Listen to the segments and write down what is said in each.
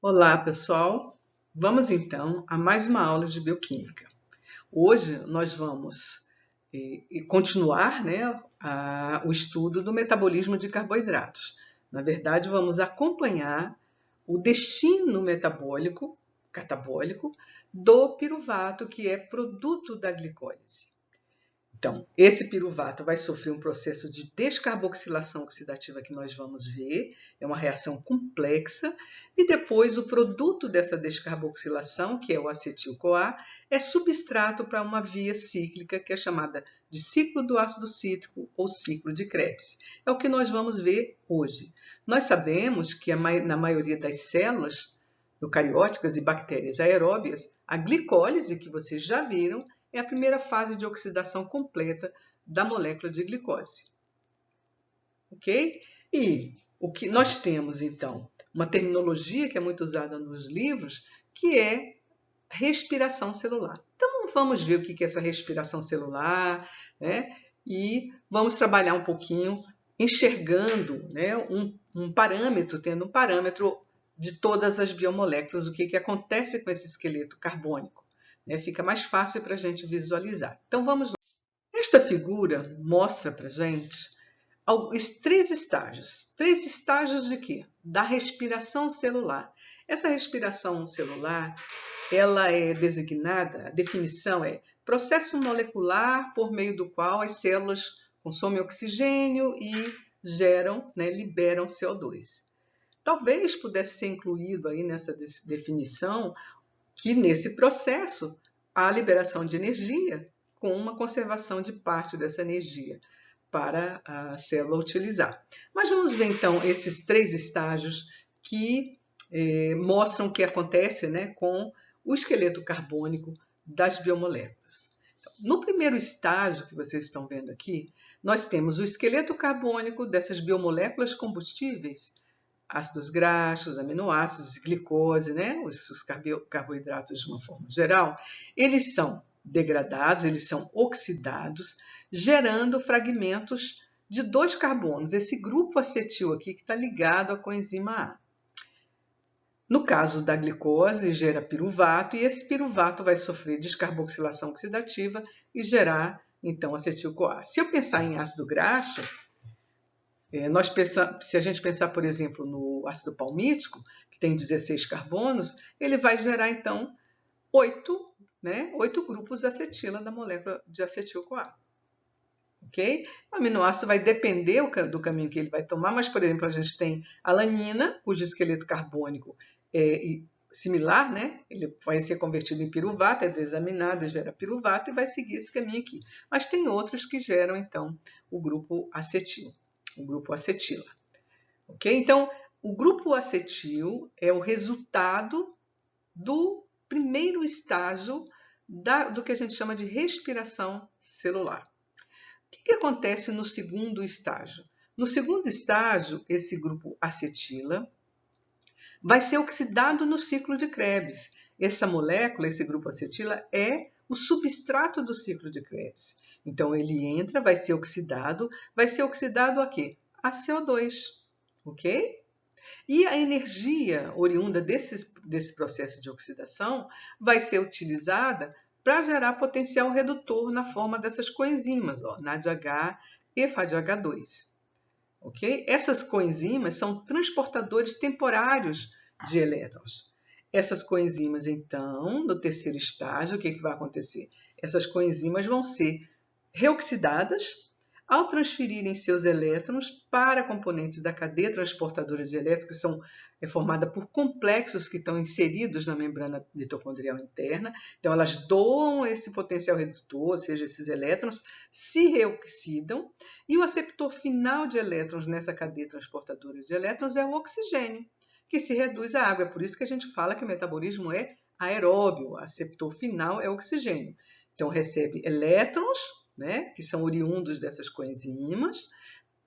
Olá, pessoal! Vamos então a mais uma aula de bioquímica. Hoje nós vamos continuar, o estudo do metabolismo de carboidratos. Na verdade, vamos acompanhar o destino metabólico, catabólico, do piruvato, que é produto da glicólise. Então, esse piruvato vai sofrer um processo de descarboxilação oxidativa que nós vamos ver, é uma reação complexa, e depois o produto dessa descarboxilação, que é o acetil-CoA, é substrato para uma via cíclica que é chamada de ciclo do ácido cítrico ou ciclo de Krebs. É o que nós vamos ver hoje. Nós sabemos que na maioria das células eucarióticas e bactérias aeróbias, a glicólise, que vocês já viram, é a primeira fase de oxidação completa da molécula de glicose. Ok? E o que nós temos, então, uma terminologia que é muito usada nos livros, que é respiração celular. Então, vamos ver o que é essa respiração celular, né? E vamos trabalhar um pouquinho enxergando, né, um parâmetro, tendo um parâmetro de todas as biomoléculas, o que acontece com esse esqueleto carbônico. Fica mais fácil para a gente visualizar. Então vamos lá. Esta figura mostra para a gente os três estágios. Três estágios de quê? Da respiração celular. Essa respiração celular, ela é designada, a definição é processo molecular por meio do qual as células consomem oxigênio e geram, liberam CO2. Talvez pudesse ser incluído aí nessa definição que nesse processo há a liberação de energia com uma conservação de parte dessa energia para a célula utilizar. Mas vamos ver então esses três estágios que mostram o que acontece, com o esqueleto carbônico das biomoléculas. Então, no primeiro estágio que vocês estão vendo aqui, nós temos o esqueleto carbônico dessas biomoléculas combustíveis, ácidos graxos, aminoácidos, glicose, os carboidratos de uma forma geral, eles são degradados, eles são oxidados, gerando fragmentos de dois carbonos, esse grupo acetil aqui que está ligado à coenzima A. No caso da glicose, gera piruvato, e esse piruvato vai sofrer descarboxilação oxidativa e gerar, então, acetil-CoA. Se eu pensar em ácido graxo, se a gente pensar, por exemplo, no ácido palmítico, que tem 16 carbonos, ele vai gerar, então, 8 grupos acetila da molécula de acetil-CoA. Ok? O aminoácido vai depender do caminho que ele vai tomar, mas, por exemplo, a gente tem alanina, cujo esqueleto carbônico é similar, ele vai ser convertido em piruvato, é desaminado e gera piruvato e vai seguir esse caminho aqui. Mas tem outros que geram, então, o grupo acetil. O grupo acetila. Ok? Então, o grupo acetil é o resultado do primeiro estágio do que a gente chama de respiração celular. O que acontece no segundo estágio? No segundo estágio, esse grupo acetila vai ser oxidado no ciclo de Krebs. Essa molécula, esse grupo acetila, é o substrato do ciclo de Krebs. Então, ele entra, vai ser oxidado a quê? A CO2, ok? E a energia oriunda desse processo de oxidação vai ser utilizada para gerar potencial redutor na forma dessas coenzimas, NADH e FADH2. Ok? Essas coenzimas são transportadores temporários de elétrons. Essas coenzimas, então, no terceiro estágio, o que vai acontecer? Essas coenzimas vão ser reoxidadas ao transferirem seus elétrons para componentes da cadeia transportadora de elétrons, que é formada por complexos que estão inseridos na membrana mitocondrial interna. Então, elas doam esse potencial redutor, ou seja, esses elétrons se reoxidam, e o aceptor final de elétrons nessa cadeia transportadora de elétrons é o oxigênio, que se reduz à água. É por isso que a gente fala que o metabolismo é aeróbio, o aceptor final é o oxigênio. Então, recebe elétrons, que são oriundos dessas coenzimas,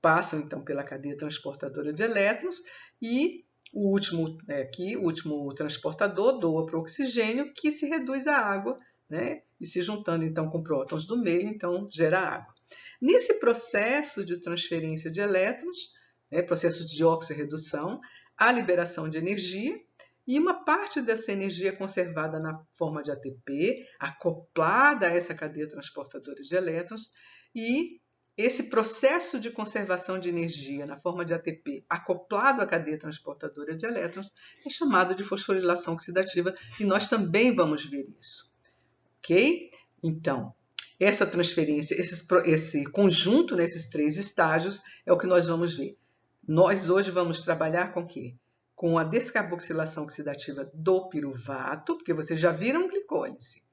passam então pela cadeia transportadora de elétrons e o último transportador doa para o oxigênio, que se reduz à água, e se juntando então com prótons do meio, então gera água. Nesse processo de transferência de elétrons, processo de oxirredução, há liberação de energia E uma parte dessa energia é conservada na forma de ATP, acoplada a essa cadeia transportadora de elétrons, e esse processo de conservação de energia na forma de ATP acoplado à cadeia transportadora de elétrons é chamado de fosforilação oxidativa, e nós também vamos ver isso. Ok? Então, essa transferência, esse conjunto nesses 3 estágios é o que nós vamos ver. Nós hoje vamos trabalhar com o quê? Com a descarboxilação oxidativa do piruvato, porque vocês já viram glicólise.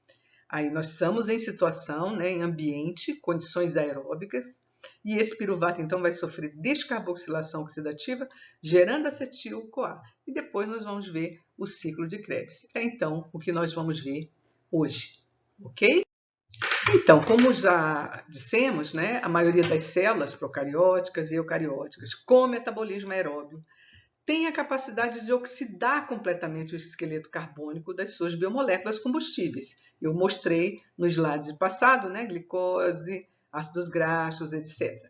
Aí nós estamos em situação, em ambiente, condições aeróbicas, e esse piruvato então vai sofrer descarboxilação oxidativa, gerando acetil-CoA. E depois nós vamos ver o ciclo de Krebs. É então o que nós vamos ver hoje, ok? Então, como já dissemos, a maioria das células procarióticas e eucarióticas com metabolismo aeróbio tem a capacidade de oxidar completamente o esqueleto carbônico das suas biomoléculas combustíveis. Eu mostrei no slide passado, glicose, ácidos graxos, etc.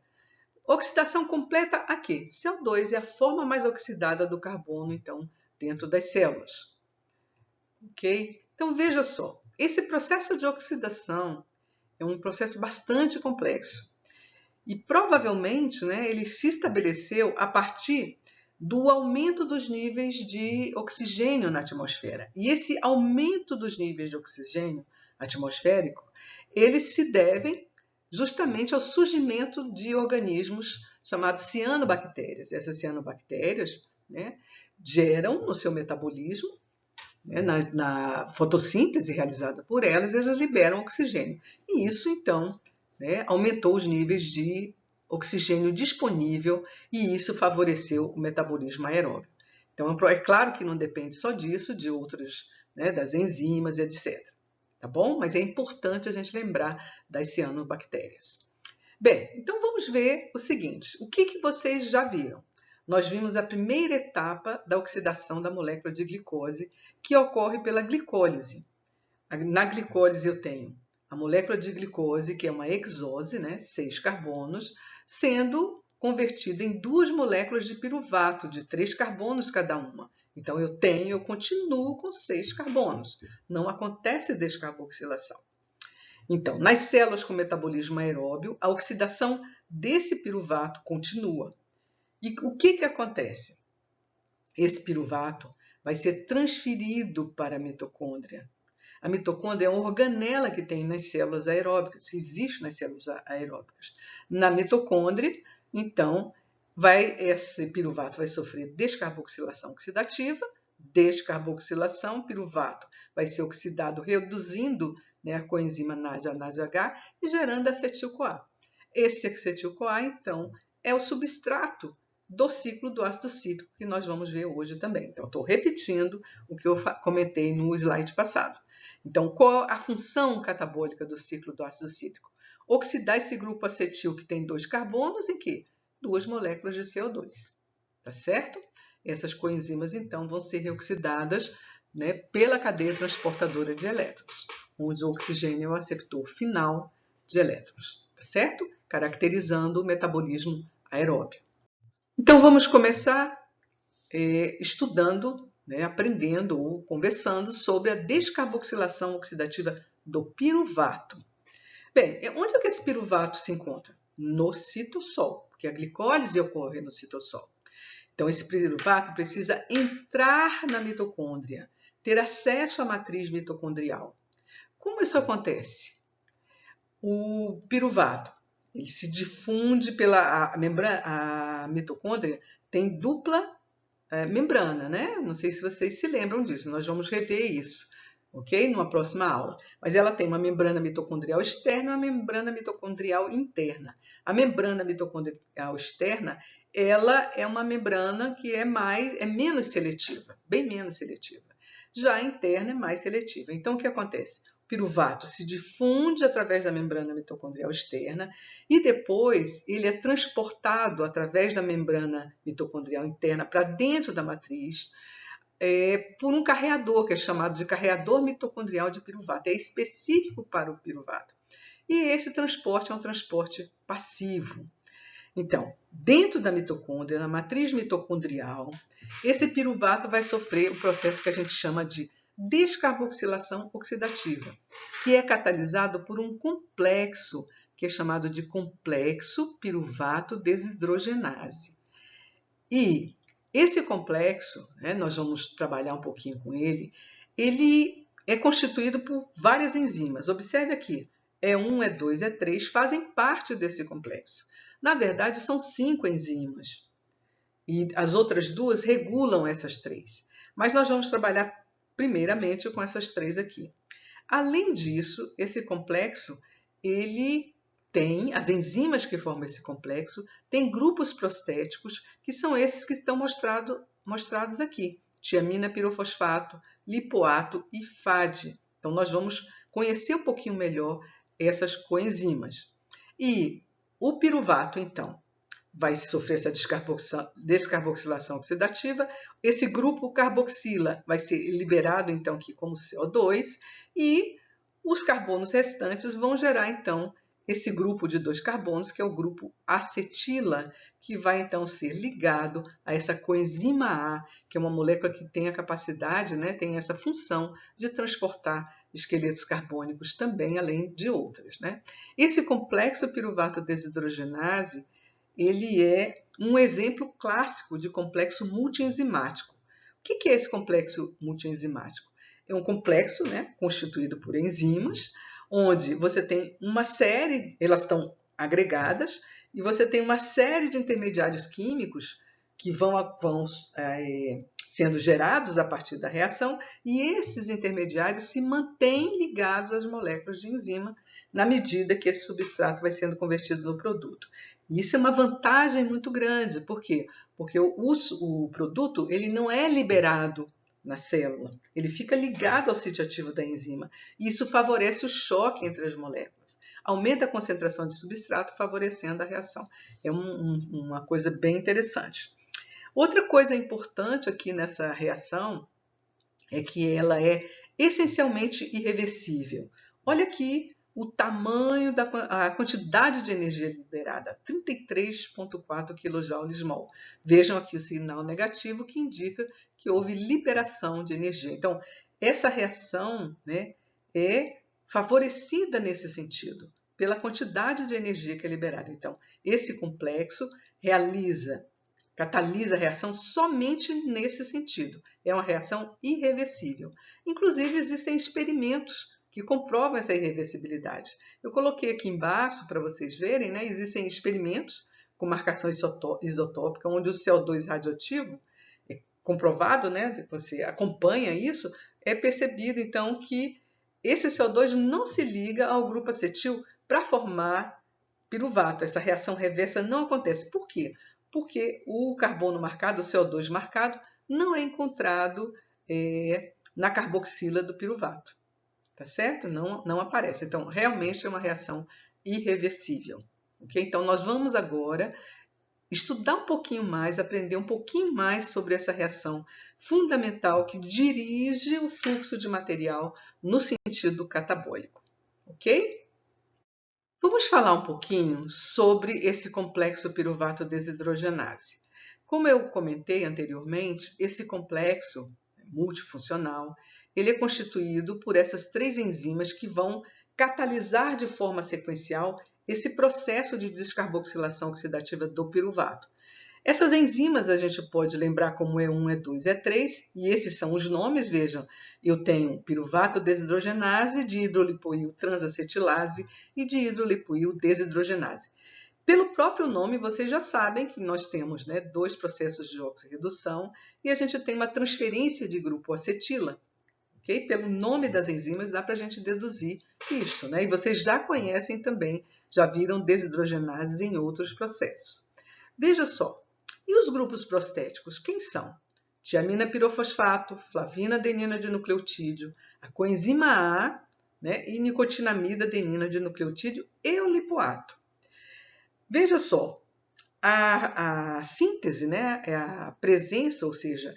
Oxidação completa a quê? CO2 é a forma mais oxidada do carbono, então, dentro das células. Ok? Então, veja só, esse processo de oxidação é um processo bastante complexo. E provavelmente ele se estabeleceu a partir do aumento dos níveis de oxigênio na atmosfera. E esse aumento dos níveis de oxigênio atmosférico, eles se devem justamente ao surgimento de organismos chamados cianobactérias. Essas cianobactérias geram no seu metabolismo, na fotossíntese realizada por elas liberam oxigênio. E isso, então, aumentou os níveis de oxigênio disponível e isso favoreceu o metabolismo aeróbio. Então, é claro que não depende só disso, de outras, das enzimas, etc. Tá bom? Mas é importante a gente lembrar das cianobactérias. Bem, então vamos ver o seguinte. O que vocês já viram? Nós vimos a primeira etapa da oxidação da molécula de glicose, que ocorre pela glicólise. Na glicólise eu tenho a molécula de glicose, que é uma hexose, 6 carbonos, sendo convertida em 2 moléculas de piruvato, de 3 carbonos cada uma. Então, eu continuo com 6 carbonos. Não acontece descarboxilação. Então, nas células com metabolismo aeróbio, a oxidação desse piruvato continua. E o que acontece? Esse piruvato vai ser transferido para a mitocôndria. A mitocôndria é uma organela que tem nas células aeróbicas, que existe nas células aeróbicas. Na mitocôndria, então, esse piruvato vai sofrer descarboxilação oxidativa, piruvato vai ser oxidado, reduzindo a coenzima NADH e gerando acetil-CoA. Esse acetil-CoA, então, é o substrato do ciclo do ácido cítrico, que nós vamos ver hoje também. Então, estou repetindo o que eu comentei no slide passado. Então, qual a função catabólica do ciclo do ácido cítrico? Oxidar esse grupo acetil que tem 2 carbonos em quê? 2 moléculas de CO2. Tá certo? Essas coenzimas, então, vão ser reoxidadas pela cadeia transportadora de elétrons, onde o oxigênio é o aceptor final de elétrons. Tá certo? Caracterizando o metabolismo aeróbio. Então, vamos começar estudando, aprendendo ou conversando sobre a descarboxilação oxidativa do piruvato. Bem, onde é que esse piruvato se encontra? No citossol, porque a glicólise ocorre no citossol. Então, esse piruvato precisa entrar na mitocôndria, ter acesso à matriz mitocondrial. Como isso acontece? O piruvato ele se difunde pela membrana, a mitocôndria tem dupla membrana, Não sei se vocês se lembram disso, nós vamos rever isso, ok? Numa próxima aula. Mas ela tem uma membrana mitocondrial externa e uma membrana mitocondrial interna. A membrana mitocondrial externa, ela é uma membrana que é menos seletiva, bem menos seletiva. Já a interna é mais seletiva. Então, o que acontece? O piruvato se difunde através da membrana mitocondrial externa e depois ele é transportado através da membrana mitocondrial interna para dentro da matriz por um carreador, que é chamado de carreador mitocondrial de piruvato. É específico para o piruvato. E esse transporte é um transporte passivo. Então, dentro da mitocôndria, na matriz mitocondrial, esse piruvato vai sofrer o processo que a gente chama de descarboxilação oxidativa, que é catalisado por um complexo que é chamado de complexo piruvato desidrogenase. E esse complexo, nós vamos trabalhar um pouquinho com ele, ele é constituído por várias enzimas. Observe aqui, E1, E2, E3 fazem parte desse complexo. Na verdade, são 5 enzimas. E as outras 2 regulam essas 3. Mas nós vamos trabalhar primeiramente com essas 3 aqui. Além disso, esse complexo, ele tem, as enzimas que formam esse complexo, tem grupos prostéticos, que são esses que estão mostrados aqui. Tiamina pirofosfato, lipoato e FAD. Então, nós vamos conhecer um pouquinho melhor essas coenzimas. E o piruvato, então, vai sofrer essa descarboxilação oxidativa. Esse grupo carboxila vai ser liberado, então, aqui como CO2, e os carbonos restantes vão gerar, então, esse grupo de 2 carbonos, que é o grupo acetila, que vai, então, ser ligado a essa coenzima A, que é uma molécula que tem a capacidade, tem essa função de transportar esqueletos carbônicos também, além de outras. Esse complexo piruvato desidrogenase, ele é um exemplo clássico de complexo multienzimático. O que é esse complexo multienzimático? É um complexo constituído por enzimas, onde você tem uma série, elas estão agregadas, e você tem uma série de intermediários químicos que vão sendo gerados a partir da reação, e esses intermediários se mantêm ligados às moléculas de enzima na medida que esse substrato vai sendo convertido no produto. E isso é uma vantagem muito grande. Por quê? Porque o produto ele não é liberado na célula, ele fica ligado ao sítio ativo da enzima. E isso favorece o choque entre as moléculas. Aumenta a concentração de substrato, favorecendo a reação. É uma coisa bem interessante. Outra coisa importante aqui nessa reação é que ela é essencialmente irreversível. Olha aqui o tamanho a quantidade de energia liberada, 33,4 kJ/mol. Vejam aqui o sinal negativo que indica que houve liberação de energia. Então, essa reação é favorecida nesse sentido, pela quantidade de energia que é liberada. Então, esse complexo catalisa a reação somente nesse sentido. É uma reação irreversível. Inclusive, existem experimentos que comprovam essa irreversibilidade. Eu coloquei aqui embaixo para vocês verem, existem experimentos com marcação isotópica, onde o CO2 radioativo, é comprovado, você acompanha isso, é percebido então que esse CO2 não se liga ao grupo acetil para formar piruvato. Essa reação reversa não acontece. Por quê? Porque o carbono marcado, o CO2 marcado, não é encontrado na carboxila do piruvato. Tá certo? Não aparece. Então, realmente é uma reação irreversível. Okay? Então, nós vamos agora estudar um pouquinho mais, aprender um pouquinho mais sobre essa reação fundamental que dirige o fluxo de material no sentido catabólico. Ok? Vamos falar um pouquinho sobre esse complexo piruvato desidrogenase. Como eu comentei anteriormente, esse complexo multifuncional, ele é constituído por essas 3 enzimas que vão catalisar de forma sequencial esse processo de descarboxilação oxidativa do piruvato. Essas enzimas a gente pode lembrar como E1, E2, E3, e esses são os nomes, vejam, eu tenho piruvato desidrogenase, dihidrolipoil transacetilase e dihidrolipoil desidrogenase. Pelo próprio nome, vocês já sabem que nós temos 2 processos de oxirredução e a gente tem uma transferência de grupo acetila. Okay? Pelo nome das enzimas dá para a gente deduzir isso. E vocês já conhecem também, já viram desidrogenases em outros processos. Veja só, e os grupos prostéticos, quem são? Tiamina pirofosfato, flavina adenina de nucleotídeo, a coenzima A e nicotinamida adenina de nucleotídeo e o lipoato. Veja só, a síntese, a presença, ou seja,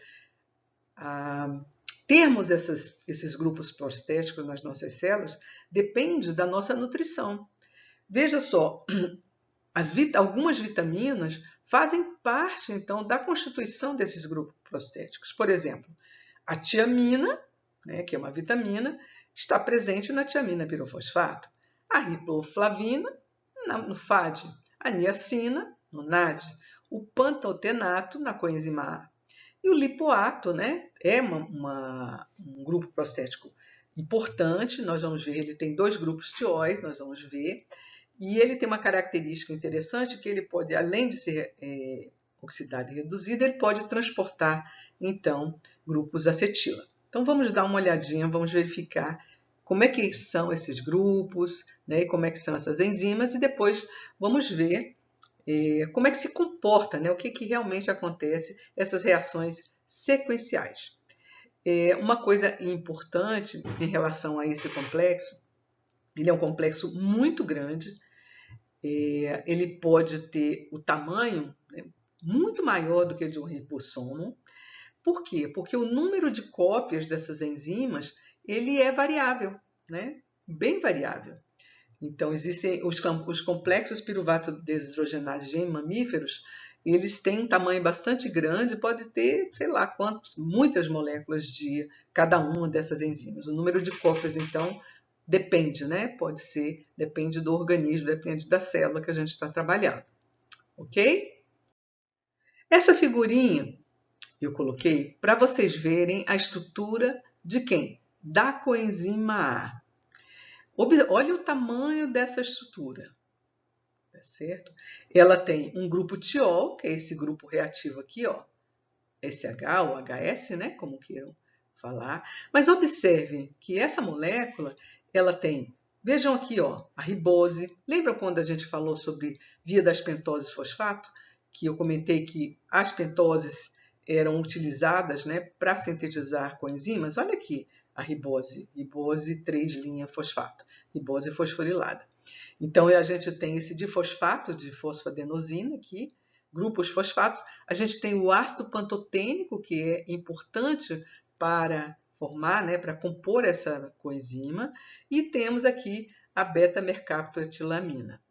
termos esses grupos prostéticos nas nossas células, depende da nossa nutrição. Veja só, algumas vitaminas fazem parte, então, da constituição desses grupos prostéticos. Por exemplo, a tiamina, né, que é uma vitamina, está presente na tiamina pirofosfato. A riboflavina, no FAD. A niacina, no NAD. O pantotenato, na coenzima A. E o lipoato, né, é um grupo prostético importante. Nós vamos ver, ele tem 2 grupos tióis, nós vamos ver. E ele tem uma característica interessante, que ele pode, além de ser oxidado e reduzido, ele pode transportar, então, grupos acetila. Então, vamos dar uma olhadinha, vamos verificar como é que são esses grupos, né, e como é que são essas enzimas, e depois vamos ver como é que se comporta, né, o que realmente acontece, essas reações sequenciais. Uma coisa importante em relação a esse complexo, ele é um complexo muito grande, ele pode ter o tamanho, né, muito maior do que o de um ribosomo. Por quê? Porque o número de cópias dessas enzimas ele é variável, né? Bem variável. Então, existem os complexos piruvato desidrogenases em mamíferos, eles têm um tamanho bastante grande, pode ter, sei lá muitas moléculas de cada uma dessas enzimas. O número de cópias, então, depende, né? Depende do organismo, depende da célula que a gente está trabalhando. Ok? Essa figurinha eu coloquei para vocês verem a estrutura de quem? Da coenzima A. Olha o tamanho dessa estrutura, tá certo? Ela tem um grupo tiol, que é esse grupo reativo aqui, ó, SH ou HS, né, como queiram falar. Mas observem que essa molécula, ela tem, vejam aqui, ó, a ribose. Lembram quando a gente falou sobre via das pentoses fosfato? Que eu comentei que as pentoses eram utilizadas, né, para sintetizar coenzimas? Olha aqui a ribose 3'-fosfato, ribose fosforilada. Então, a gente tem esse difosfato de fosfadenosina aqui, grupos fosfatos. A gente tem o ácido pantotênico, que é importante para formar, né, para compor essa coenzima. E temos aqui a beta-mercaptoetilamina,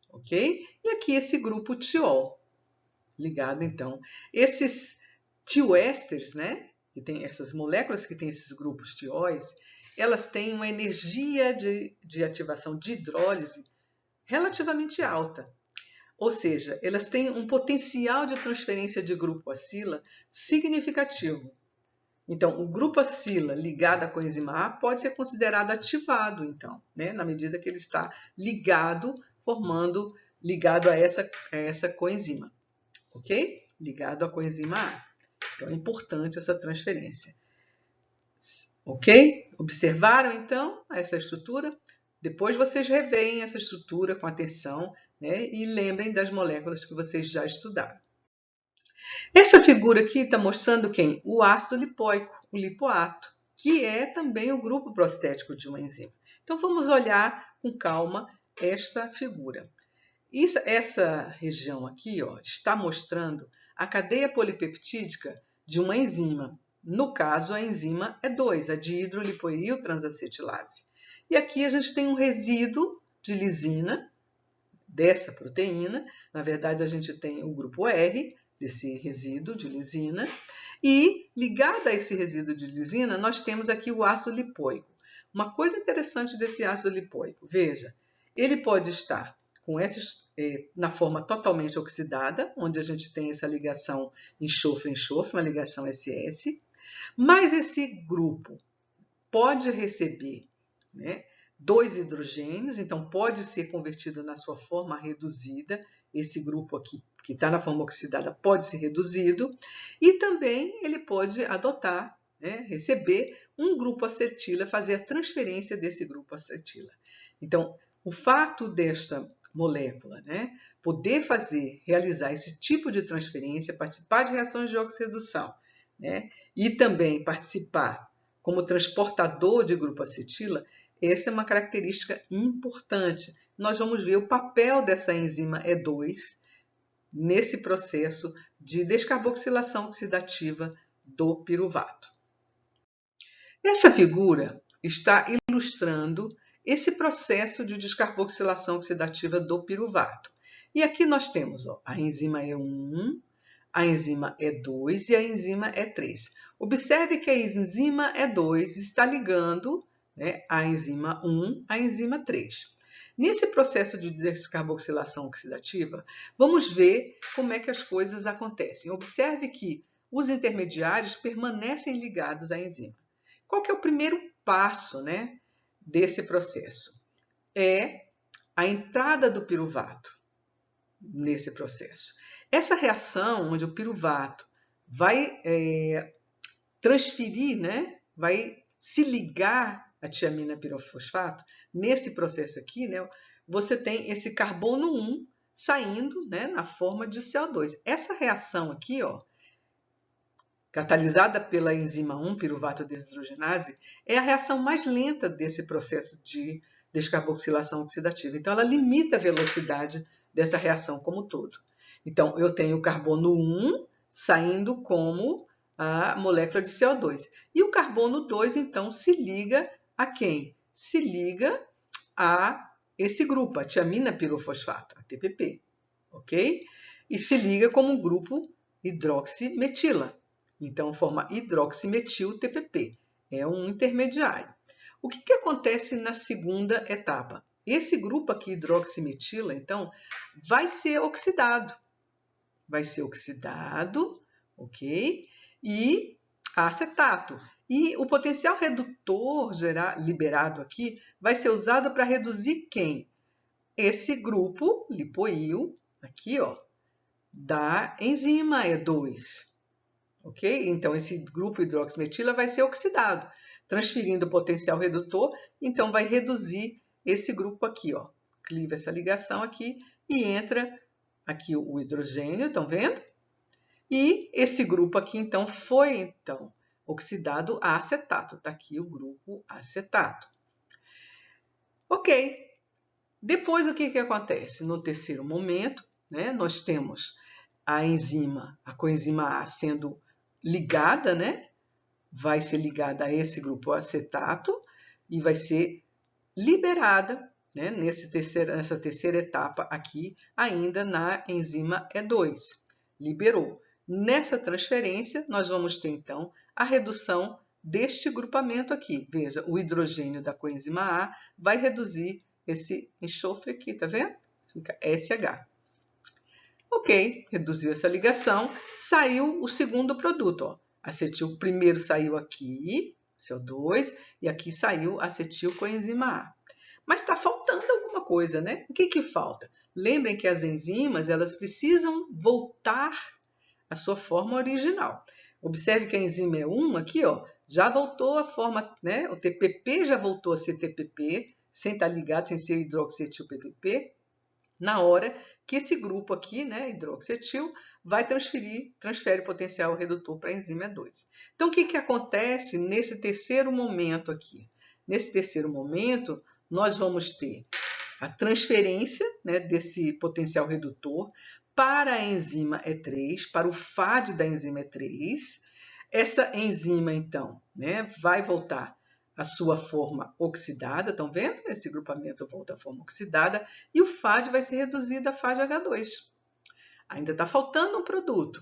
ok? E aqui esse grupo tiol, ligado, então. Esses tioésteres, né, que tem essas moléculas que têm esses grupos tióis, elas têm uma energia de ativação de hidrólise relativamente alta. Ou seja, elas têm um potencial de transferência de grupo acila significativo. Então, o grupo acila ligado à coenzima A pode ser considerado ativado, então, né, na medida que ele está ligado a essa coenzima, ok? Ligado à coenzima A. Então, é importante essa transferência. Ok? Observaram, então, essa estrutura? Depois vocês reveem essa estrutura com atenção, né, e lembrem das moléculas que vocês já estudaram. Essa figura aqui está mostrando quem? O ácido lipoico, o lipoato, que é também o grupo prostético de uma enzima. Então, vamos olhar com calma esta figura. Essa região aqui, ó, está mostrando a cadeia polipeptídica de uma enzima. No caso, a enzima é 2, a dihidrolipoil transacetilase. E aqui a gente tem um resíduo de lisina dessa proteína. Na verdade, a gente tem o grupo R desse resíduo de lisina. E ligado a esse resíduo de lisina, nós temos aqui o ácido lipoico. Uma coisa interessante desse ácido lipoico, veja, ele pode estar na forma totalmente oxidada, onde a gente tem essa ligação enxofre-enxofre, uma ligação SS, mas esse grupo pode receber, né, 2 hidrogênios, então pode ser convertido na sua forma reduzida, esse grupo aqui que está na forma oxidada pode ser reduzido, e também ele pode adotar, né, receber um grupo acetila, fazer a transferência desse grupo acetila. Então, o fato desta molécula, né, poder realizar esse tipo de transferência, participar de reações de oxirredução, né, e também participar como transportador de grupo acetila, essa é uma característica importante. Nós vamos ver o papel dessa enzima E2 nesse processo de descarboxilação oxidativa do piruvato. Essa figura está ilustrando esse processo de descarboxilação oxidativa do piruvato. E aqui nós temos a enzima E1, a enzima E2 e a enzima E3. Observe que a enzima E2 está ligando, né, a enzima 1 à enzima 3. Nesse processo de descarboxilação oxidativa, vamos ver como é que as coisas acontecem. Observe que os intermediários permanecem ligados à enzima. Qual que é o primeiro passo, né, desse processo? É a entrada do piruvato nesse processo. Essa reação, onde o piruvato vai transferir, né, vai se ligar à tiamina pirofosfato, nesse processo aqui, né, você tem esse carbono 1 saindo, né, na forma de CO2. Essa reação aqui, ó, catalisada pela enzima 1, piruvato desidrogenase, é a reação mais lenta desse processo de descarboxilação oxidativa. Então, ela limita a velocidade dessa reação como um todo. Então, eu tenho o carbono 1 saindo como a molécula de CO2. E o carbono 2, então, se liga a quem? Se liga a esse grupo, a tiamina pirofosfato, a TPP, ok? E se liga como um grupo hidroximetila. Então, forma hidroximetil-TPP. É um intermediário. O que acontece na segunda etapa? Esse grupo aqui, hidroximetila, então, vai ser oxidado. Vai ser oxidado, ok? E acetato. E o potencial redutor liberado aqui vai ser usado para reduzir quem? Esse grupo lipoíl, aqui, ó, da enzima E2. Ok? Então, esse grupo hidroximetila vai ser oxidado, transferindo o potencial redutor, então vai reduzir esse grupo aqui, ó. Cliva essa ligação aqui e entra aqui o hidrogênio, estão vendo? E esse grupo aqui, então, foi oxidado a acetato. Está aqui o grupo acetato. Ok. Depois, o que acontece? No terceiro momento, né, nós temos a coenzima A sendo ligada, né? Vai ser ligada a esse grupo acetato e vai ser liberada, né, nessa terceira etapa aqui, ainda na enzima E2. Liberou. Nessa transferência, nós vamos ter, então, a redução deste grupamento aqui. Veja, o hidrogênio da coenzima A vai reduzir esse enxofre aqui, tá vendo? Fica SH. Ok, reduziu essa ligação, saiu o segundo produto. Ó. O primeiro saiu aqui, CO2, e aqui saiu acetil coenzima A. Mas está faltando alguma coisa, né? O que falta? Lembrem que as enzimas elas precisam voltar à sua forma original. Observe que a enzima E1 aqui, ó, já voltou à forma, né? O TPP já voltou a ser TPP, sem estar ligado, sem ser hidroxietil PPP. Na hora que esse grupo aqui, né, hidroxietil, vai transfere potencial redutor para a enzima E2. Então, o que acontece nesse terceiro momento aqui? Nesse terceiro momento, nós vamos ter a transferência, né, desse potencial redutor para a enzima E3, para o FAD da enzima E3. Essa enzima, então, né, vai voltar a sua forma oxidada, estão vendo? Esse grupamento volta à forma oxidada e o FAD vai ser reduzido a FADH2. Ainda está faltando um produto.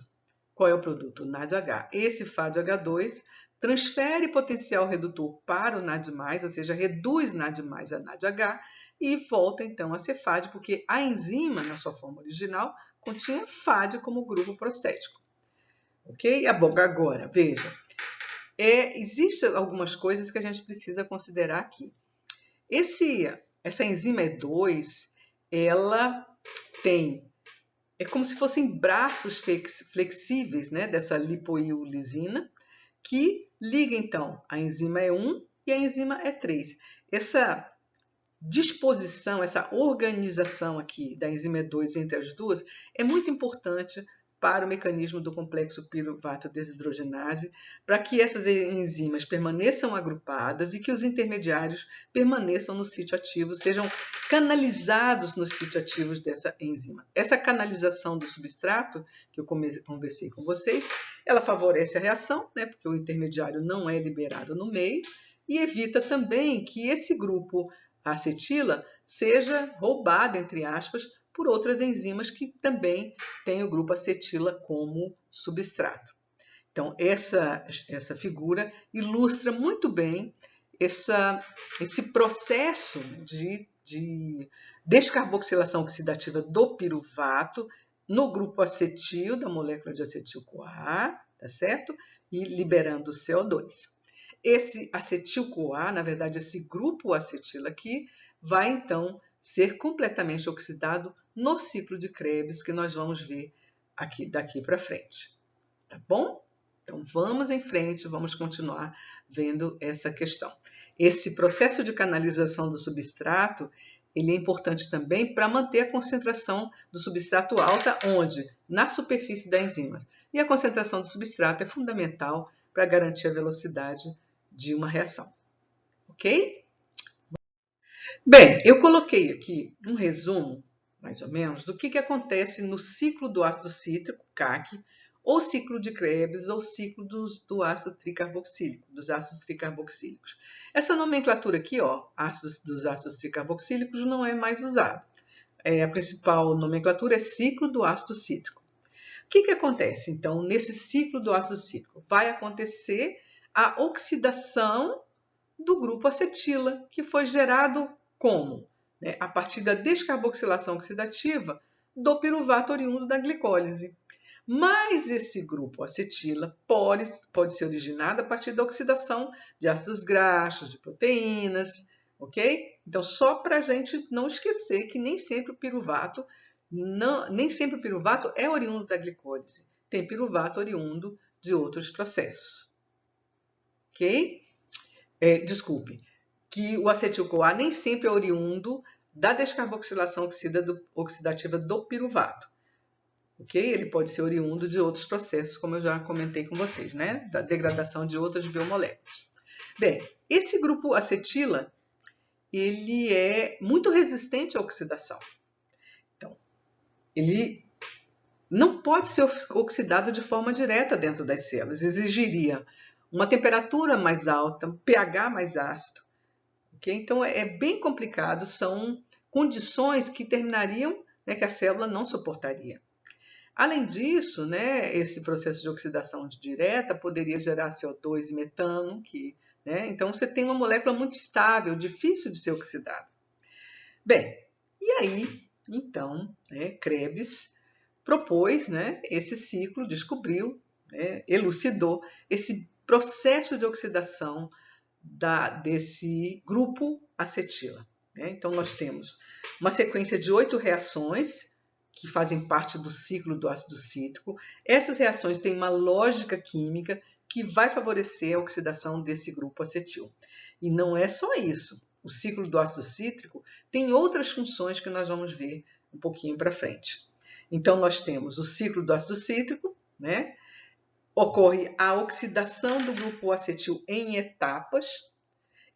Qual é o produto? O NADH. Esse FADH2 transfere potencial redutor para o NAD+, ou seja, reduz NAD+, a NADH e volta então a ser FAD, porque a enzima, na sua forma original, continha FAD como grupo prostético. Ok? Agora, veja. Existem algumas coisas que a gente precisa considerar aqui. Essa enzima E2, ela é como se fossem braços flexíveis, né, dessa lipoilisina, que liga então a enzima E1 e a enzima E3. Essa disposição, essa organização aqui da enzima E2 entre as duas é muito importante para o mecanismo do complexo piruvato desidrogenase, para que essas enzimas permaneçam agrupadas e que os intermediários permaneçam no sítio ativo, sejam canalizados nos sítios ativos dessa enzima. Essa canalização do substrato, que eu conversei com vocês, ela favorece a reação, né, porque o intermediário não é liberado no meio, e evita também que esse grupo acetila seja roubado, entre aspas, por outras enzimas que também têm o grupo acetila como substrato. Então, essa figura ilustra muito bem esse processo de descarboxilação oxidativa do piruvato no grupo acetil da molécula de acetil-CoA, tá certo? E liberando o CO2. Esse acetil-CoA, na verdade, esse grupo acetil aqui, vai então ser completamente oxidado no ciclo de Krebs, que nós vamos ver aqui daqui para frente. Tá bom? Então, vamos em frente, vamos continuar vendo essa questão. Esse processo de canalização do substrato, ele é importante também para manter a concentração do substrato alta, onde? Na superfície da enzima. E a concentração do substrato é fundamental para garantir a velocidade de uma reação. Ok? Bem, eu coloquei aqui um resumo, mais ou menos, do que acontece no ciclo do ácido cítrico, CAC, ou ciclo de Krebs, ou ciclo do ácido tricarboxílico, dos ácidos tricarboxílicos. Essa nomenclatura aqui, ó, dos ácidos tricarboxílicos, não é mais usada. A principal nomenclatura é ciclo do ácido cítrico. O que acontece, então, nesse ciclo do ácido cítrico? Vai acontecer a oxidação do grupo acetila, que foi gerado como? A partir da descarboxilação oxidativa do piruvato oriundo da glicólise. Mas esse grupo acetila pode ser originado a partir da oxidação de ácidos graxos, de proteínas, ok? Então, só para a gente não esquecer que nem sempre o piruvato é oriundo da glicólise. Tem piruvato oriundo de outros processos, ok? Desculpe, que o acetil-CoA nem sempre é oriundo da descarboxilação oxidativa do piruvato. Okay? Ele pode ser oriundo de outros processos, como eu já comentei com vocês, né? Da degradação de outras biomoléculas. Bem, esse grupo acetila, ele é muito resistente à oxidação. Então, ele não pode ser oxidado de forma direta dentro das células. Exigiria uma temperatura mais alta, um pH mais ácido. Okay? Então, é bem complicado. São condições que terminariam, né, que a célula não suportaria. Além disso, né, esse processo de oxidação direta poderia gerar CO2 e metano, então você tem uma molécula muito estável, difícil de ser oxidada. Bem, e aí, então, Krebs propôs, esse ciclo, descobriu, elucidou esse processo de oxidação desse grupo acetila. Então, nós temos uma sequência de 8 reações que fazem parte do ciclo do ácido cítrico. Essas reações têm uma lógica química que vai favorecer a oxidação desse grupo acetil. E não é só isso. O ciclo do ácido cítrico tem outras funções que nós vamos ver um pouquinho para frente. Então, nós temos o ciclo do ácido cítrico, ocorre a oxidação do grupo acetil em etapas,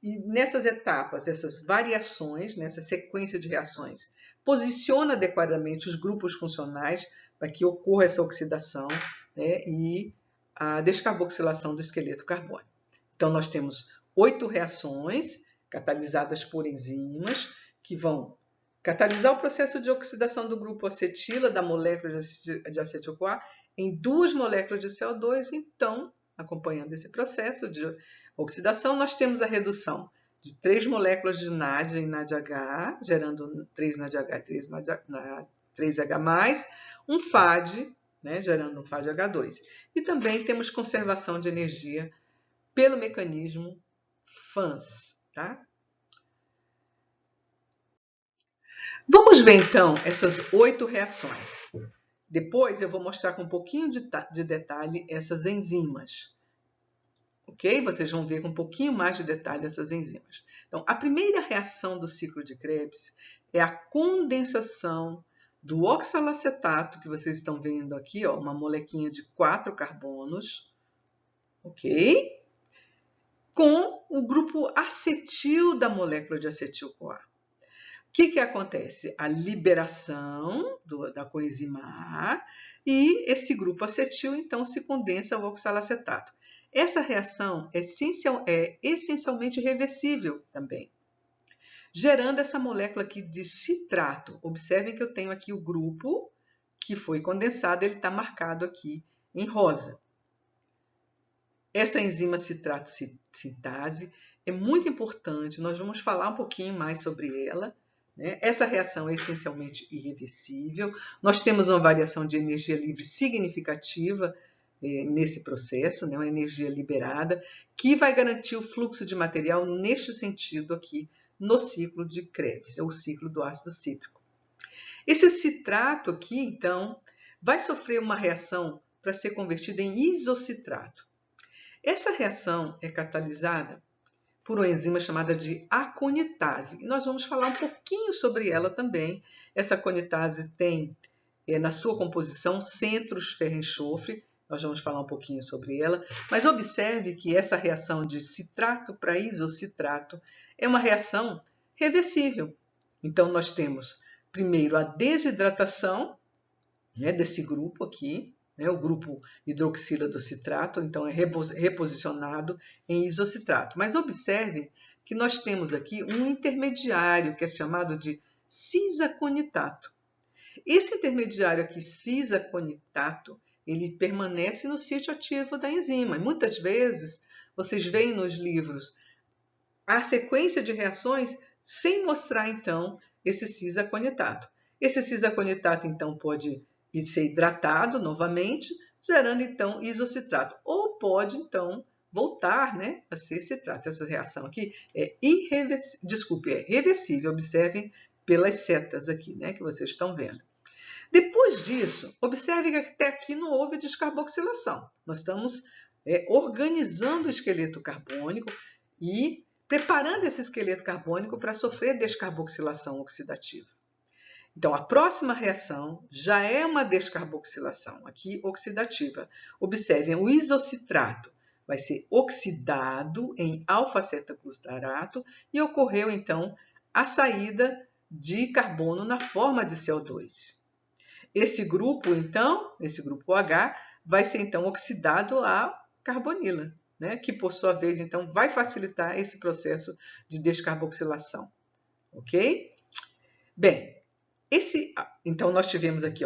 e nessas etapas, essas variações, nessa sequência de reações, posiciona adequadamente os grupos funcionais para que ocorra essa oxidação e a descarboxilação do esqueleto carbônico. Então, nós temos 8 reações catalisadas por enzimas que vão catalisar o processo de oxidação do grupo acetila, da molécula de acetil-CoA, em 2 moléculas de CO2. Então, acompanhando esse processo de oxidação, nós temos a redução de 3 moléculas de NAD em NADH, gerando 3 NADH e 3H+, um FAD, gerando um FADH2. E também temos conservação de energia pelo mecanismo FANS. Tá? Vamos ver, então, essas 8 reações. Depois eu vou mostrar com um pouquinho de detalhe essas enzimas. Ok? Vocês vão ver com um pouquinho mais de detalhe essas enzimas. Então, a primeira reação do ciclo de Krebs é a condensação do oxalacetato, que vocês estão vendo aqui, ó, uma molequinha de 4 carbonos, ok? Com o grupo acetil da molécula de acetil-CoA. O que acontece? A liberação da coenzima A e esse grupo acetil, então, se condensa ao oxalacetato. Essa reação é essencialmente reversível também. gerando essa molécula aqui de citrato. Observem que eu tenho aqui o grupo que foi condensado, ele está marcado aqui em rosa. Essa enzima citrato sintase é muito importante, nós vamos falar um pouquinho mais sobre ela. Né? Essa reação é essencialmente irreversível, nós temos uma variação de energia livre significativa nesse processo, né? Uma energia liberada, que vai garantir o fluxo de material neste sentido aqui, no ciclo de Krebs, é o ciclo do ácido cítrico. Esse citrato aqui, então, vai sofrer uma reação para ser convertido em isocitrato. Essa reação é catalisada por uma enzima chamada de aconitase. E nós vamos falar um pouquinho sobre ela também. Essa aconitase tem na sua composição centros ferro-enxofre. Nós vamos falar um pouquinho sobre ela. Mas observe que essa reação de citrato para isocitrato é uma reação reversível. Então nós temos primeiro a desidratação desse grupo aqui, o grupo hidroxila do citrato, então é reposicionado em isocitrato. Mas observe que nós temos aqui um intermediário que é chamado de cisaconitato. Esse intermediário aqui, cisaconitato, ele permanece no sítio ativo da enzima. E muitas vezes vocês veem nos livros a sequência de reações sem mostrar então esse cisaconitato. Esse cisaconitato então pode ser hidratado novamente, gerando então isocitrato. Ou pode então voltar a ser citrato. Essa reação aqui é reversível. Observem pelas setas aqui que vocês estão vendo. Depois disso, observe que até aqui não houve descarboxilação. Nós estamos organizando o esqueleto carbônico e preparando esse esqueleto carbônico para sofrer descarboxilação oxidativa. Então, a próxima reação já é uma descarboxilação, aqui oxidativa. Observem, o isocitrato vai ser oxidado em alfa-cetoglutarato e ocorreu, então, a saída de carbono na forma de CO2. Esse grupo, então, esse grupo H, vai ser, então, oxidado a carbonila, que, por sua vez, então, vai facilitar esse processo de descarboxilação. Ok? Bem, então, nós tivemos aqui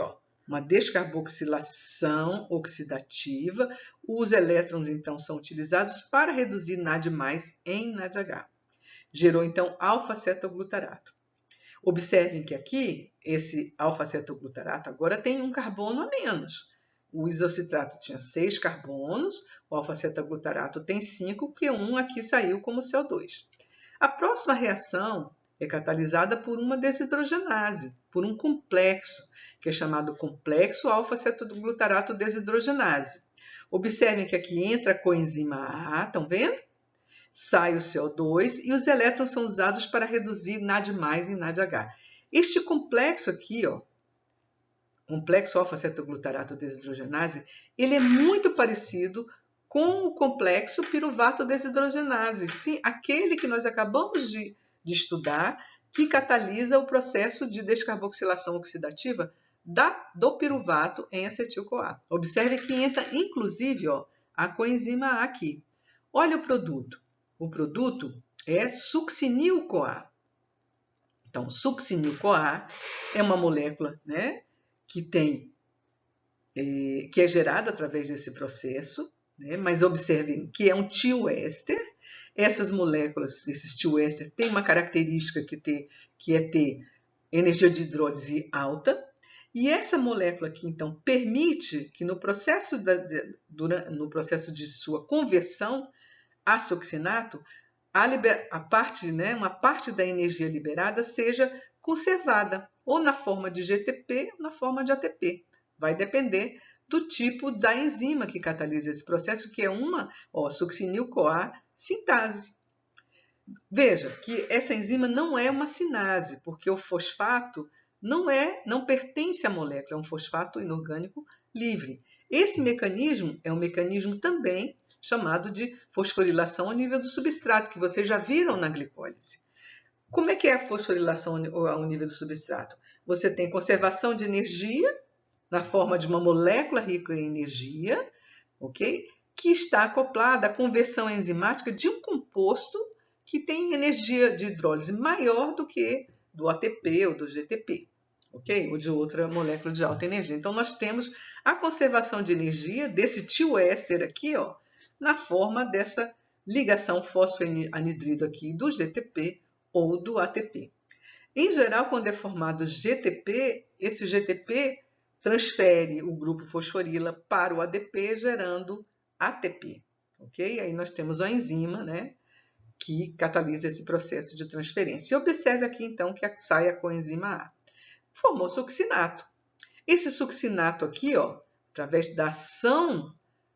uma descarboxilação oxidativa. Os elétrons, então, são utilizados para reduzir NAD+, em NADH. Gerou, então, alfa-cetoglutarato. Observem que aqui, esse alfa-cetoglutarato agora tem um carbono a menos. O isocitrato tinha 6 carbonos, o alfa-cetoglutarato tem 5, porque um aqui saiu como CO2. A próxima reação é catalisada por uma desidrogenase, por um complexo, que é chamado complexo alfa-cetoglutarato desidrogenase. Observem que aqui entra a coenzima A, estão vendo? Sai o CO2 e os elétrons são usados para reduzir NAD+, em NADH. Este complexo aqui, complexo alfa-cetoglutarato desidrogenase, ele é muito parecido com o complexo piruvato desidrogenase, sim, aquele que nós acabamos de estudar, que catalisa o processo de descarboxilação oxidativa do piruvato em acetil-CoA. Observe que entra, inclusive, a coenzima A aqui. Olha o produto. O produto é succinil-CoA. Então, succinil-CoA é uma molécula que é gerada através desse processo, mas observem que é um tioéster. Essas moléculas, esses tioéster, têm uma característica que é ter energia de hidrólise alta. E essa molécula aqui, então, permite que no processo de sua conversão a succinato, uma parte da energia liberada seja conservada, ou na forma de GTP ou na forma de ATP. Vai depender do tipo da enzima que catalisa esse processo, que é uma succinil-CoA sintase. Veja que essa enzima não é uma sinase, porque o fosfato não pertence à molécula, é um fosfato inorgânico livre. Esse mecanismo é um mecanismo também chamado de fosforilação ao nível do substrato, que vocês já viram na glicólise. Como é que é a fosforilação ao nível do substrato? Você tem conservação de energia na forma de uma molécula rica em energia, ok? Que está acoplada à conversão enzimática de um composto que tem energia de hidrólise maior do que do ATP ou do GTP, ok? Ou de outra molécula de alta energia. Então, nós temos a conservação de energia desse tioéster aqui, ó, na forma dessa ligação fosfoanidrido aqui do GTP ou do ATP. Em geral, quando é formado GTP, esse GTP transfere o grupo fosforila para o ADP, gerando ATP, ok? Aí nós temos a enzima, né, que catalisa esse processo de transferência. E observe aqui, então, que sai a coenzima A. Formou succinato. Esse succinato aqui, ó, através da ação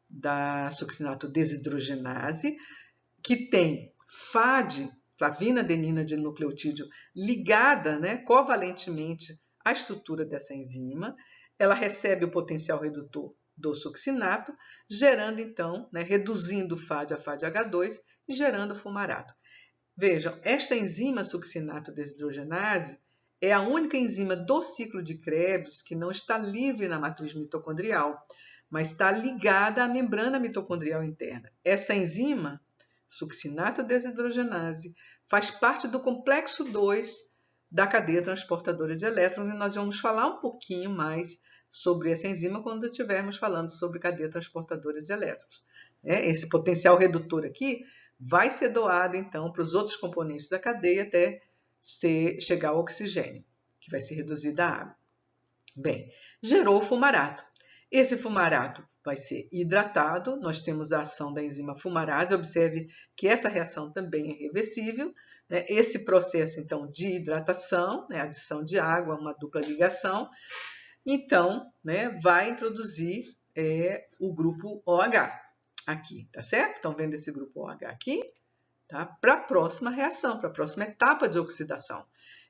da succinato desidrogenase, que tem FAD, flavina adenina de nucleotídeo, ligada, né, covalentemente à estrutura dessa enzima, ela recebe o potencial redutor do succinato, gerando então, né, reduzindo o FAD a FADH2 e gerando fumarato. Vejam, esta enzima succinato desidrogenase é a única enzima do ciclo de Krebs que não está livre na matriz mitocondrial, mas está ligada à membrana mitocondrial interna. Essa enzima, succinato desidrogenase, faz parte do complexo 2 da cadeia transportadora de elétrons e nós vamos falar um pouquinho mais sobre essa enzima quando estivermos falando sobre cadeia transportadora de elétrons. Esse potencial redutor aqui vai ser doado, então, para os outros componentes da cadeia até chegar ao oxigênio, que vai ser reduzido à água. Bem, gerou o fumarato. Esse fumarato vai ser hidratado, nós temos a ação da enzima fumarase, observe que essa reação também é reversível. Esse processo, então, de hidratação, adição de água, uma dupla ligação, então, vai introduzir o grupo OH aqui, tá certo? Estão vendo esse grupo OH aqui? Tá? Para a próxima reação, para a próxima etapa de oxidação.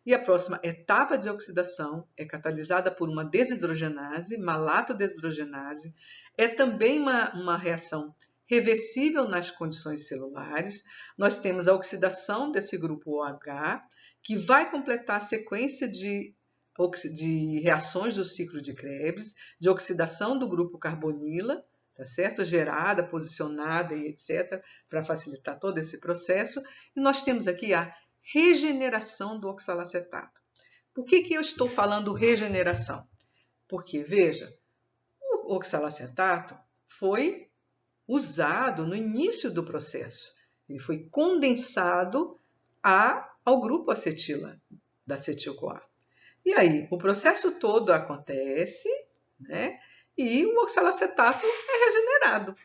E a próxima etapa de oxidação é catalisada por uma desidrogenase, malato-desidrogenase. É também uma reação reversível nas condições celulares. Nós temos a oxidação desse grupo OH, que vai completar a sequência de reações do ciclo de Krebs, de oxidação do grupo carbonila, tá certo? Gerada, posicionada e etc., para facilitar todo esse processo. E nós temos aqui a regeneração do oxalacetato. Por que eu estou falando regeneração? Porque, veja, o oxalacetato foi usado no início do processo. Ele foi condensado ao grupo acetila da acetil-CoA. E aí, o processo todo acontece, né? E o oxalacetato é regenerado.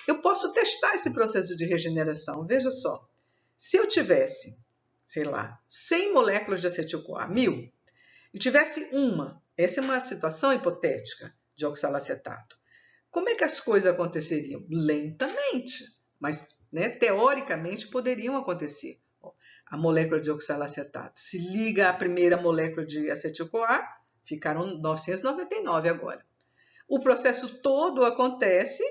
Eu posso testar esse processo de regeneração. Veja só, se eu tivesse, sei lá, 100 moléculas de acetil-CoA, 1000, e tivesse essa é uma situação hipotética de oxalacetato. Como é que as coisas aconteceriam? Lentamente, mas teoricamente poderiam acontecer. A molécula de oxalacetato se liga à primeira molécula de acetil-CoA, ficaram 999 agora. O processo todo acontece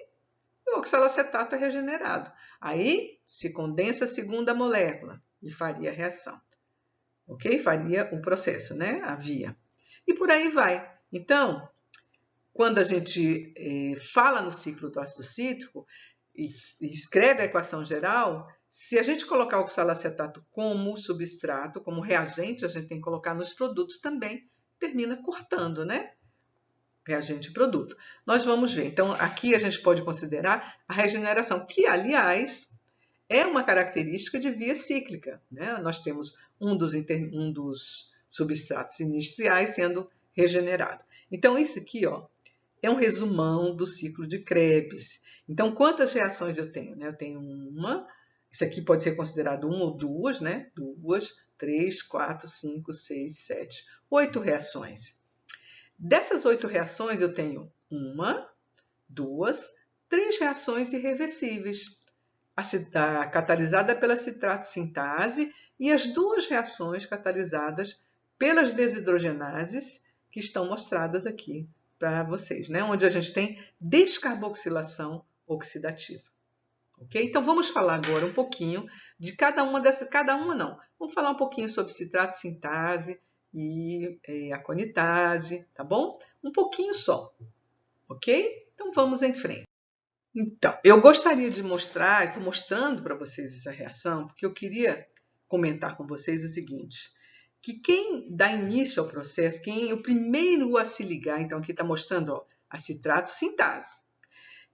e o oxalacetato é regenerado. Aí se condensa a segunda molécula e faria a reação. Ok? Faria o processo, a via. E por aí vai. Então, quando a gente fala no ciclo do ácido cítrico e escreve a equação geral, se a gente colocar o oxalacetato como substrato, como reagente, a gente tem que colocar nos produtos também, termina cortando, reagente e produto. Nós vamos ver. Então, aqui a gente pode considerar a regeneração, que, aliás, é uma característica de via cíclica. Nós temos um dos substratos industriais sendo regenerado. Então, isso aqui é um resumão do ciclo de Krebs. Então, quantas reações eu tenho? Eu tenho uma, isso aqui pode ser considerado uma ou duas, 2, 3, 4, 5, 6, 7, 8 reações. Dessas 8 reações, eu tenho 1, 2, 3 reações irreversíveis, a catalisada pela citrato sintase e as 2 reações catalisadas pelas desidrogenases que estão mostradas aqui para vocês, onde a gente tem descarboxilação oxidativa. Ok? Então, vamos falar agora um pouquinho de cada uma dessas, vamos falar um pouquinho sobre citrato sintase e a conitase, tá bom? Um pouquinho só, ok? Então, vamos em frente. Então, eu gostaria de mostrar, estou mostrando para vocês essa reação, porque eu queria comentar com vocês o seguinte, que quem dá início ao processo, quem é o primeiro a se ligar, então aqui está mostrando ó, a citrato sintase.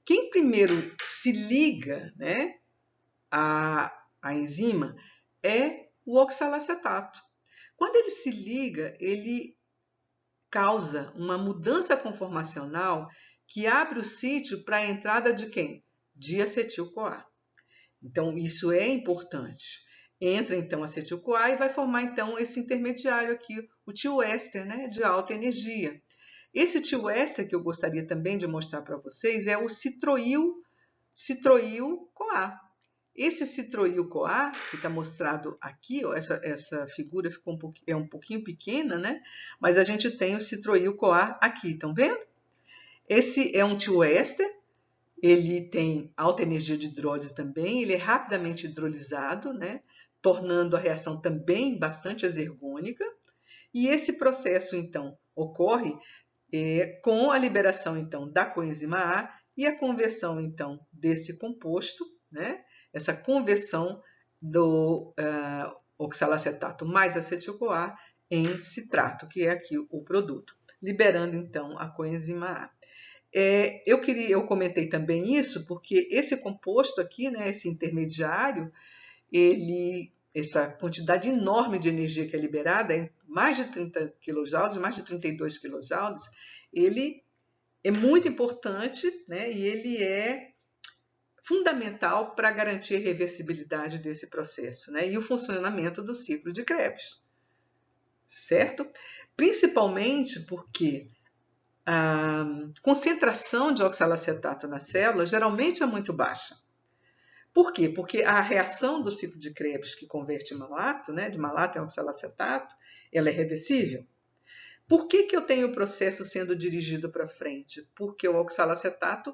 Quem primeiro se liga, né, a enzima é o oxalacetato. Quando ele se liga, ele causa uma mudança conformacional que abre o sítio para a entrada de quem? De acetil-CoA. Então, isso é importante. Entra, então, acetil-CoA e vai formar, então, esse intermediário aqui, o tioéster, né, de alta energia. Esse tioéster que eu gostaria também de mostrar para vocês é o citroil-CoA. Esse citroil-CoA, que está mostrado aqui, ó, essa figura ficou é um pouquinho pequena, né? Mas a gente tem o citroil-CoA aqui, estão vendo? Esse é um tioéster, ele tem alta energia de hidrólise também, ele é rapidamente hidrolisado, né? Tornando a reação também bastante exergônica. E esse processo, então, ocorre com a liberação, então, da coenzima A e a conversão, então, desse composto, né? Essa conversão do oxalacetato mais acetil-CoA em citrato, que é aqui o produto, liberando, então, a coenzima A. Eu comentei também isso porque esse composto aqui, né, esse intermediário, essa quantidade enorme de energia que é liberada, mais de 30 kJ, mais de 32 kJ, ele é muito importante, né, e ele é fundamental para garantir a reversibilidade desse processo, né, e o funcionamento do ciclo de Krebs, certo? Principalmente porque a concentração de oxalacetato na célula geralmente é muito baixa. Por quê? Porque a reação do ciclo de Krebs que converte em malato, né, de malato em oxalacetato, ela é reversível. Por que eu tenho o processo sendo dirigido para frente? Porque o oxalacetato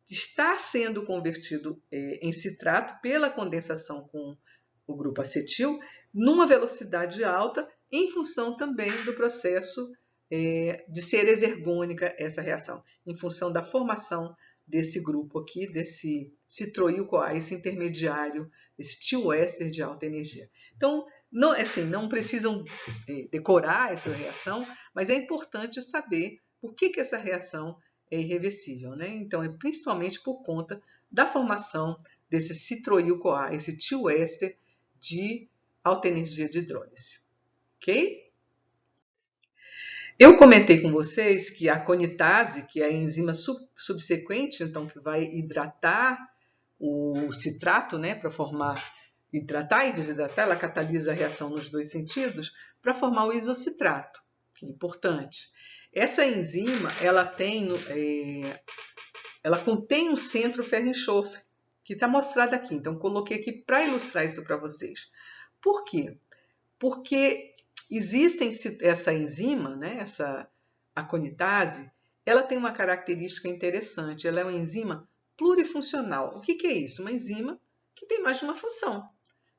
está sendo convertido em citrato pela condensação com o grupo acetil numa velocidade alta em função também do processo de ser exergônica essa reação, em função da formação desse grupo aqui, desse citroil-CoA, esse intermediário, esse tioéster de alta energia. Então, não, assim, não precisam decorar essa reação, mas é importante saber por que essa reação é irreversível, né? Então, é principalmente por conta da formação desse citroil-CoA, esse tioéster de alta energia de hidrólise. Ok? Eu comentei com vocês que a conitase, que é a enzima subsequente, então que vai hidratar o citrato, né, para formar hidratar e desidratar, ela catalisa a reação nos dois sentidos para formar o isocitrato, que é importante. Essa enzima, ela contém um centro ferro-enxofre, que está mostrado aqui. Então, coloquei aqui para ilustrar isso para vocês. Por quê? Porque existem essa enzima, né, essa aconitase, ela tem uma característica interessante. Ela é uma enzima plurifuncional. O que é isso? Uma enzima que tem mais de uma função.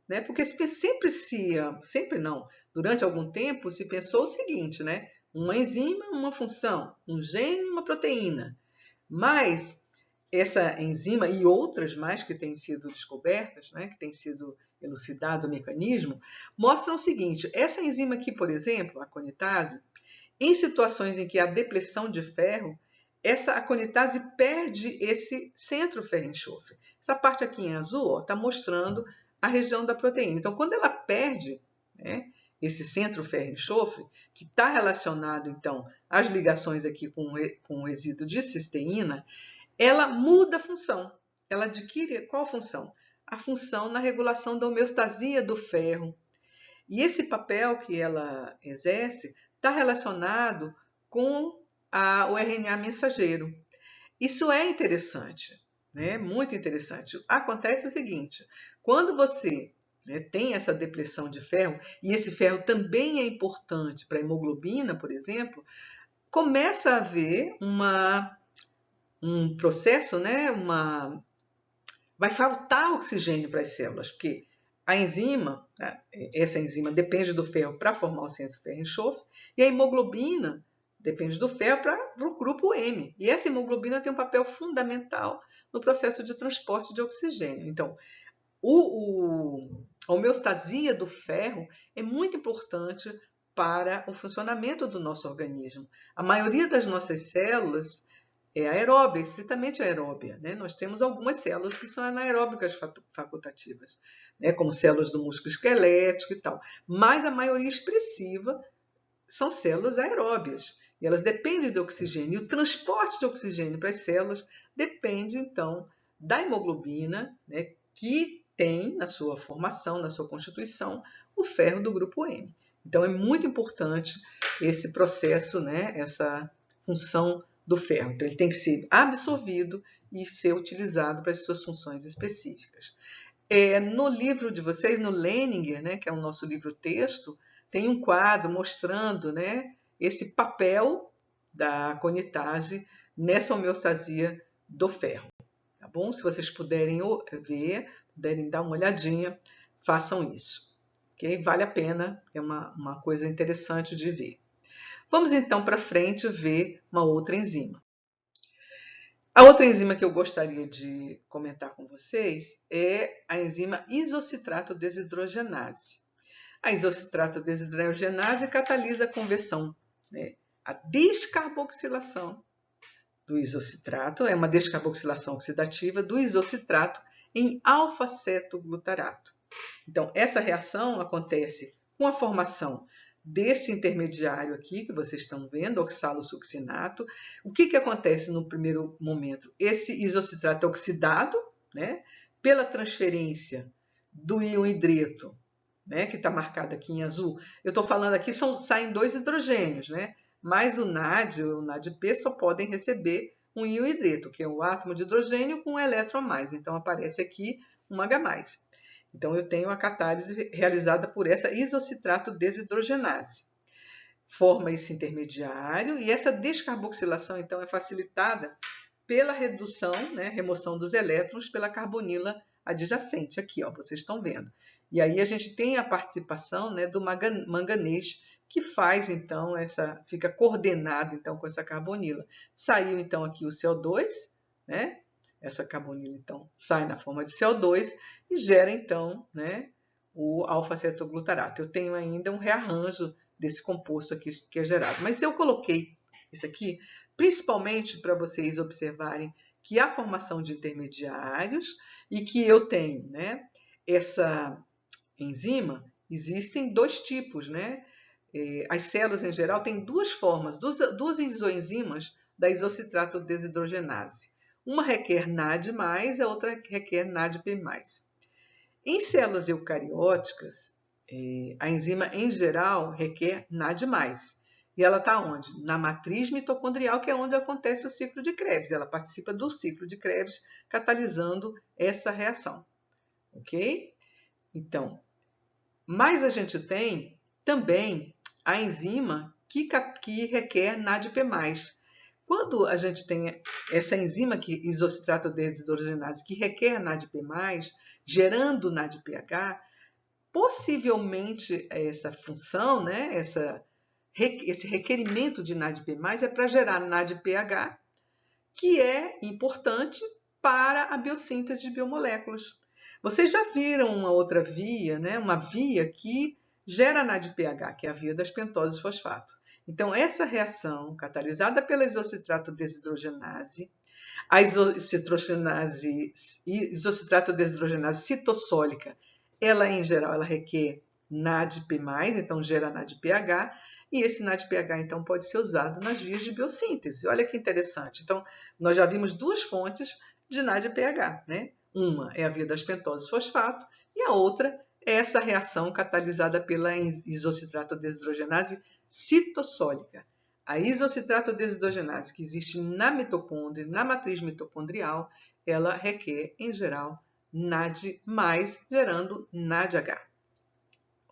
Né? Porque sempre não, durante algum tempo se pensou o seguinte, né? Uma enzima, uma função, um gene, uma proteína. Mas essa enzima e outras mais que têm sido descobertas, né, que tem sido elucidado o mecanismo, mostram o seguinte: essa enzima aqui, por exemplo, a aconitase, em situações em que há depressão de ferro, essa aconitase perde esse centro ferro-enxofre. Essa parte aqui em azul está mostrando a região da proteína. Então, quando ela perde, né, esse centro ferro-enxofre, que está relacionado, então, às ligações aqui com o resíduo de cisteína, ela muda a função. Ela adquire qual função? A função na regulação da homeostasia do ferro. E esse papel que ela exerce está relacionado com o RNA mensageiro. Isso é interessante, né? Muito interessante. Acontece o seguinte: quando você tem essa depressão de ferro, e esse ferro também é importante para a hemoglobina, por exemplo, começa a haver um processo, né? Vai faltar oxigênio para as células, porque a enzima, essa enzima depende do ferro para formar o centro ferro-enxofre, e a hemoglobina depende do ferro para o grupo M. E essa hemoglobina tem um papel fundamental no processo de transporte de oxigênio. Então, a homeostasia do ferro é muito importante para o funcionamento do nosso organismo. A maioria das nossas células é aeróbia, estritamente aeróbia, né? Nós temos algumas células que são anaeróbicas facultativas, né? Como células do músculo esquelético e tal. Mas a maioria expressiva são células aeróbias e elas dependem do oxigênio. E o transporte de oxigênio para as células depende, então, da hemoglobina, né? Que tem na sua formação, na sua constituição, o ferro do grupo M. Então, é muito importante esse processo, né? Essa função do ferro. Então, ele tem que ser absorvido e ser utilizado para as suas funções específicas. No livro de vocês, no Leninger, né, que é o nosso livro-texto, tem um quadro mostrando, né, esse papel da conitase nessa homeostasia do ferro. Tá bom? Se vocês puderem ver, puderem dar uma olhadinha, façam isso. Okay? Vale a pena, é uma coisa interessante de ver. Vamos então para frente ver uma outra enzima. A outra enzima que eu gostaria de comentar com vocês é a enzima isocitrato desidrogenase. A isocitrato desidrogenase catalisa a conversão, né? A descarboxilação do isocitrato, é uma descarboxilação oxidativa do isocitrato em alfa-cetoglutarato. Então, essa reação acontece com a formação desse intermediário aqui, que vocês estão vendo, oxalosuccinato. O que acontece no primeiro momento? Esse isocitrato é oxidado, né, pela transferência do íon hidreto, né, que está marcado aqui em azul. Eu estou falando aqui, saem 2 hidrogênios, né, mas o NAD e o NADP só podem receber um íon hidreto, que é o átomo de hidrogênio com um elétron a mais. Então, aparece aqui um H+. Então, eu tenho a catálise realizada por essa isocitrato desidrogenase. Forma esse intermediário e essa descarboxilação, então, é facilitada pela redução, né, remoção dos elétrons pela carbonila adjacente. Aqui, ó, vocês estão vendo. E aí a gente tem a participação, né, do manganês, que faz, então, fica coordenado, então, com essa carbonila. Saiu, então, aqui o CO2, né? Essa carbonila, então, sai na forma de CO2 e gera, então, né, o alfa-cetoglutarato. Eu tenho ainda um rearranjo desse composto aqui que é gerado. Mas eu coloquei isso aqui principalmente para vocês observarem que há formação de intermediários e que eu tenho, né, essa enzima, existem 2 tipos, né? As células, em geral, têm 2 formas, duas isoenzimas da isocitrato desidrogenase. Uma requer NAD+, a outra requer NADP+. Em células eucarióticas, a enzima, em geral, requer NAD+. E ela está onde? Na matriz mitocondrial, que é onde acontece o ciclo de Krebs. Ela participa do ciclo de Krebs, catalisando essa reação. Ok? Então, mas a gente tem também a enzima que requer NADP+. Quando a gente tem essa enzima isocitrato desidrogenase que requer NADP+, gerando NADPH, possivelmente essa função, né, esse requerimento de NADP+, é para gerar NADPH, que é importante para a biossíntese de biomoléculas. Vocês já viram uma outra via, né, uma via que gera NADPH, que é a via das pentoses fosfato. Então, essa reação, catalisada pela isocitrato desidrogenase, a isocitrato desidrogenase citossólica, ela, em geral, ela requer NADP+, então gera NADPH, e esse NADPH, então, pode ser usado nas vias de biossíntese. Olha que interessante. Então, nós já vimos 2 fontes de NADPH, né? Uma é a via das pentoses fosfato e a outra é essa reação catalisada pela isocitrato desidrogenase citossólica. A isocitrato desidrogenase que existe na mitocôndria, na matriz mitocondrial, ela requer, em geral, NAD+, gerando NADH.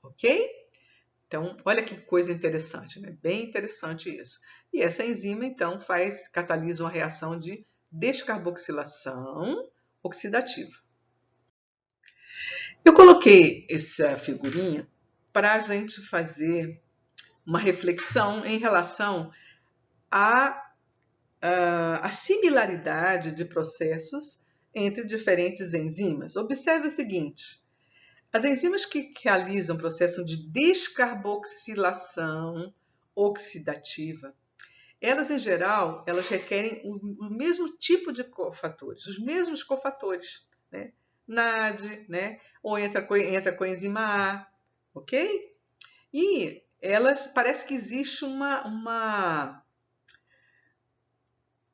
Ok? Então, olha que coisa interessante, né? Bem interessante isso. E essa enzima, então, catalisa uma reação de descarboxilação oxidativa. Eu coloquei essa figurinha para a gente fazer uma reflexão em relação à similaridade de processos entre diferentes enzimas? Observe o seguinte: as enzimas que realizam o processo de descarboxilação oxidativa, elas, em geral, elas requerem o mesmo tipo de cofatores, os mesmos cofatores, né? NAD, né? Ou entra coenzima A, ok? E elas, parece que existe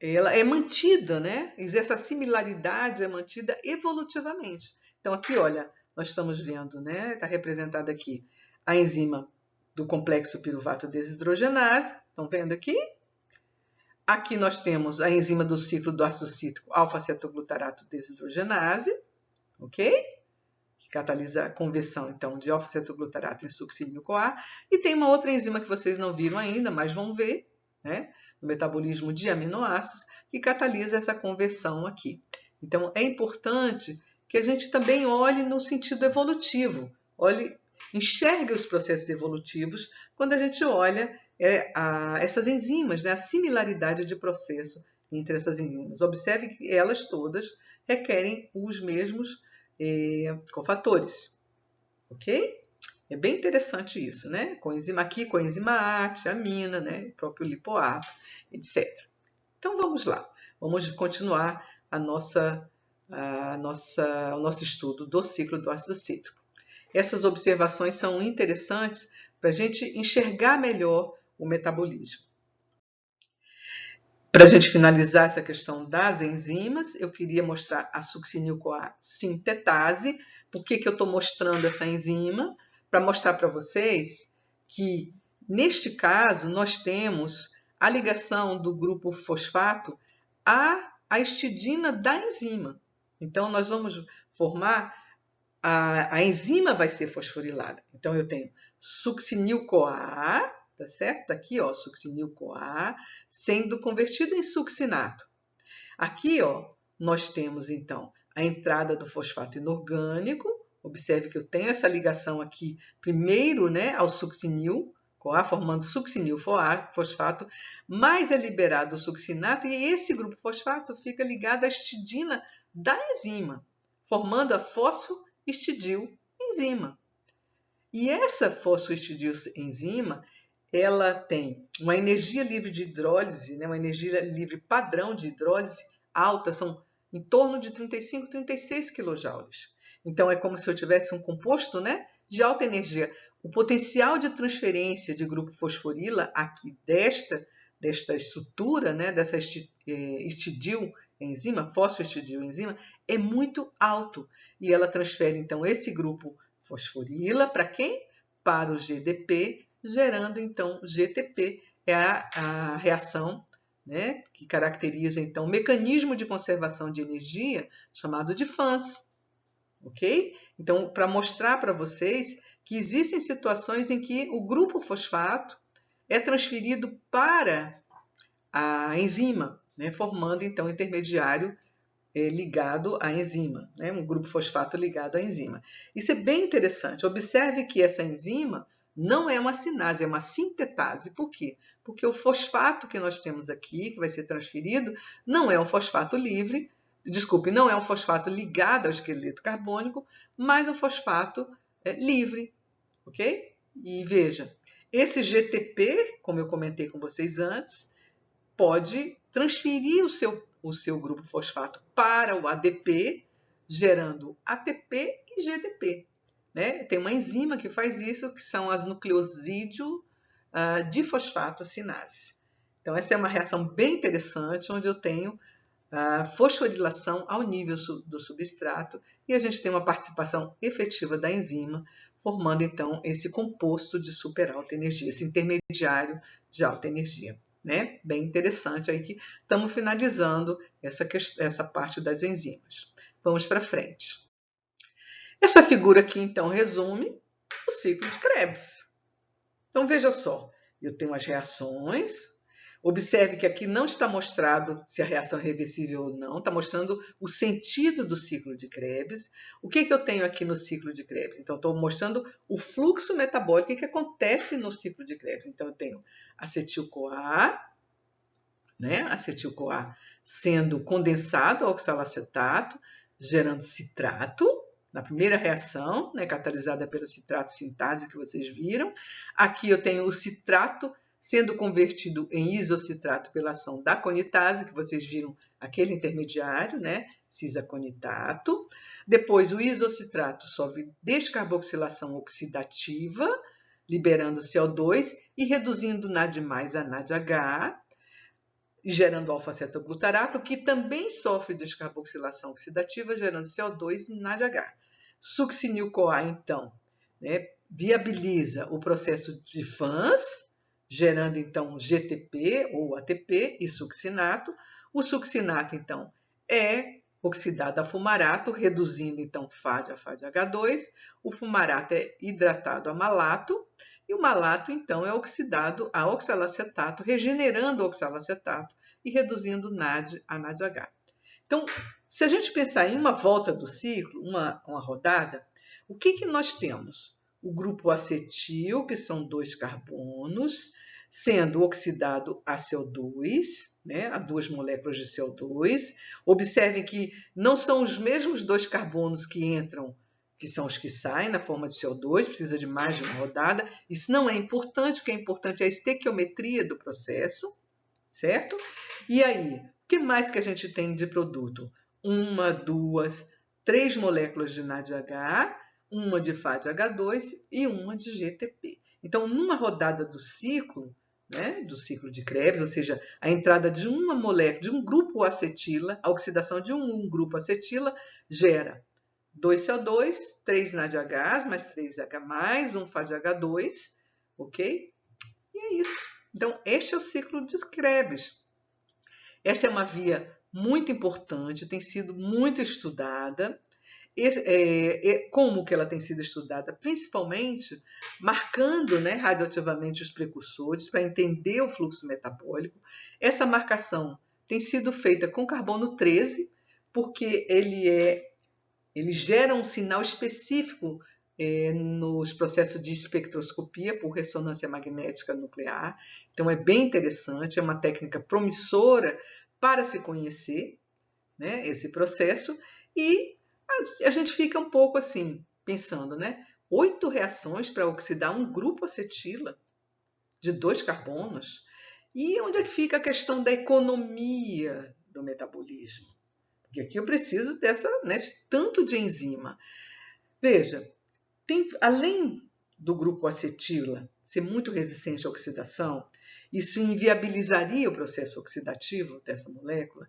ela é mantida, né? Essa similaridade é mantida evolutivamente. Então aqui, olha, nós estamos vendo, né? Está representada aqui a enzima do complexo piruvato desidrogenase. Estão vendo aqui? Aqui nós temos a enzima do ciclo do ácido cítrico alfa-cetoglutarato desidrogenase, ok? Que catalisa a conversão, então, de alfa-cetoglutarato em succinil-CoA. E tem uma outra enzima que vocês não viram ainda, mas vão ver, né? No metabolismo de aminoácidos, que catalisa essa conversão aqui. Então, é importante que a gente também olhe no sentido evolutivo, enxergue os processos evolutivos quando a gente olha essas enzimas, né? A similaridade de processo entre essas enzimas. Observe que elas todas requerem os mesmos cofatores, ok? É bem interessante isso, né? Coenzima aqui, coenzima A, tiamina, né? O próprio lipoato, etc. Então vamos lá, vamos continuar o nosso estudo do ciclo do ácido cítrico. Essas observações são interessantes para a gente enxergar melhor o metabolismo. Para a gente finalizar essa questão das enzimas, eu queria mostrar a succinil-CoA sintetase. Por que eu estou mostrando essa enzima? Para mostrar para vocês que, neste caso, nós temos a ligação do grupo fosfato à histidina da enzima. Então, nós vamos formar, a enzima vai ser fosforilada. Então, eu tenho succinil-CoA, tá certo? Aqui, ó, succinil-CoA sendo convertido em succinato. Aqui, ó, nós temos então a entrada do fosfato inorgânico. Observe que eu tenho essa ligação aqui primeiro, né, ao succinil-CoA, formando succinil-fosfato, mas é liberado o succinato e esse grupo fosfato fica ligado à histidina da enzima, formando a fosfohistidil-enzima. E essa fosfohistidil-enzima, ela tem uma energia livre de hidrólise, né, uma energia livre padrão de hidrólise alta, são em torno de 35, 36 kJ. Então, é como se eu tivesse um composto, né, de alta energia. O potencial de transferência de grupo fosforila aqui desta estrutura, né, dessa histidil-enzima, fosfohistidil-enzima, é muito alto. E ela transfere, então, esse grupo fosforila para quem? Para o GDP, gerando, então, GTP, é a reação, né, que caracteriza, então, o mecanismo de conservação de energia chamado de FANS, ok? Então, para mostrar para vocês que existem situações em que o grupo fosfato é transferido para a enzima, né, formando, então, intermediário ligado à enzima, né? Um grupo fosfato ligado à enzima. Isso é bem interessante. Observe que essa enzima não é uma sinase, é uma sintetase. Por quê? Porque o fosfato que nós temos aqui, que vai ser transferido, não é um fosfato livre, não é um fosfato ligado ao esqueleto carbônico, mas um fosfato livre, ok? E veja, esse GTP, como eu comentei com vocês antes, pode transferir o seu grupo fosfato para o ADP, gerando ATP e GDP. Né? Tem uma enzima que faz isso, que são as nucleosídeo difosfato sinase. Então, essa é uma reação bem interessante, onde eu tenho a fosforilação ao nível do substrato e a gente tem uma participação efetiva da enzima, formando, então, esse composto de super alta energia, esse intermediário de alta energia. Né? Bem interessante aí que estamos finalizando essa parte das enzimas. Vamos para frente. Essa figura aqui, então, resume o ciclo de Krebs. Então, veja só, eu tenho as reações. Observe que aqui não está mostrado se a reação é reversível ou não, está mostrando o sentido do ciclo de Krebs. O que eu tenho aqui no ciclo de Krebs? Então, estou mostrando o fluxo metabólico que acontece no ciclo de Krebs. Então, eu tenho acetil-CoA, né? Acetil-CoA sendo condensado ao oxalacetato, gerando citrato, na primeira reação, né, catalisada pela citrato sintase que vocês viram. Aqui eu tenho o citrato sendo convertido em isocitrato pela ação da conitase, que vocês viram aquele intermediário, né, cisaconitato. Depois o isocitrato sofre descarboxilação oxidativa, liberando CO2 e reduzindo NAD+ a NADH, gerando alfa-cetoglutarato, que também sofre descarboxilação oxidativa, gerando CO2 e NADH. Succinil-CoA, então, né, viabiliza o processo de FANS, gerando, então, GTP ou ATP e succinato. O succinato, então, é oxidado a fumarato, reduzindo, então, FAD a FADH2. O fumarato é hidratado a malato. E o malato, então, é oxidado a oxalacetato, regenerando o oxalacetato e reduzindo NAD a NADH. Então, se a gente pensar em uma volta do ciclo, uma rodada, o que nós temos? O grupo acetil, que são 2 carbonos, sendo oxidado a CO2, né, a 2 moléculas de CO2. Observem que não são os mesmos 2 carbonos que entram, que são os que saem na forma de CO2, precisa de mais de uma rodada. Isso não é importante, o que é importante é a estequiometria do processo, certo? E aí, o que mais que a gente tem de produto? 1, 2, 3 moléculas de NADH, uma de FADH2 e uma de GTP. Então, numa rodada do ciclo, né, do ciclo de Krebs, ou seja, a entrada de uma molécula, de um grupo acetila, a oxidação de um grupo acetila gera 2 CO2, 3 NADHs, mais 3H+, um FADH2, ok? E é isso. Então, este é o ciclo de Krebs. Essa é uma via muito importante, tem sido muito estudada. Como que ela tem sido estudada? Principalmente marcando, né, radioativamente os precursores para entender o fluxo metabólico. Essa marcação tem sido feita com carbono 13, porque ele gera um sinal específico nos processos de espectroscopia por ressonância magnética nuclear. Então é bem interessante, é uma técnica promissora para se conhecer, né, esse processo, e a gente fica um pouco assim, pensando, né? 8 reações para oxidar um grupo acetila de 2 carbonos. E onde é que fica a questão da economia do metabolismo? Porque aqui eu preciso dessa, né, tanto de enzima. Veja, além do grupo acetila ser muito resistente à oxidação, isso inviabilizaria o processo oxidativo dessa molécula.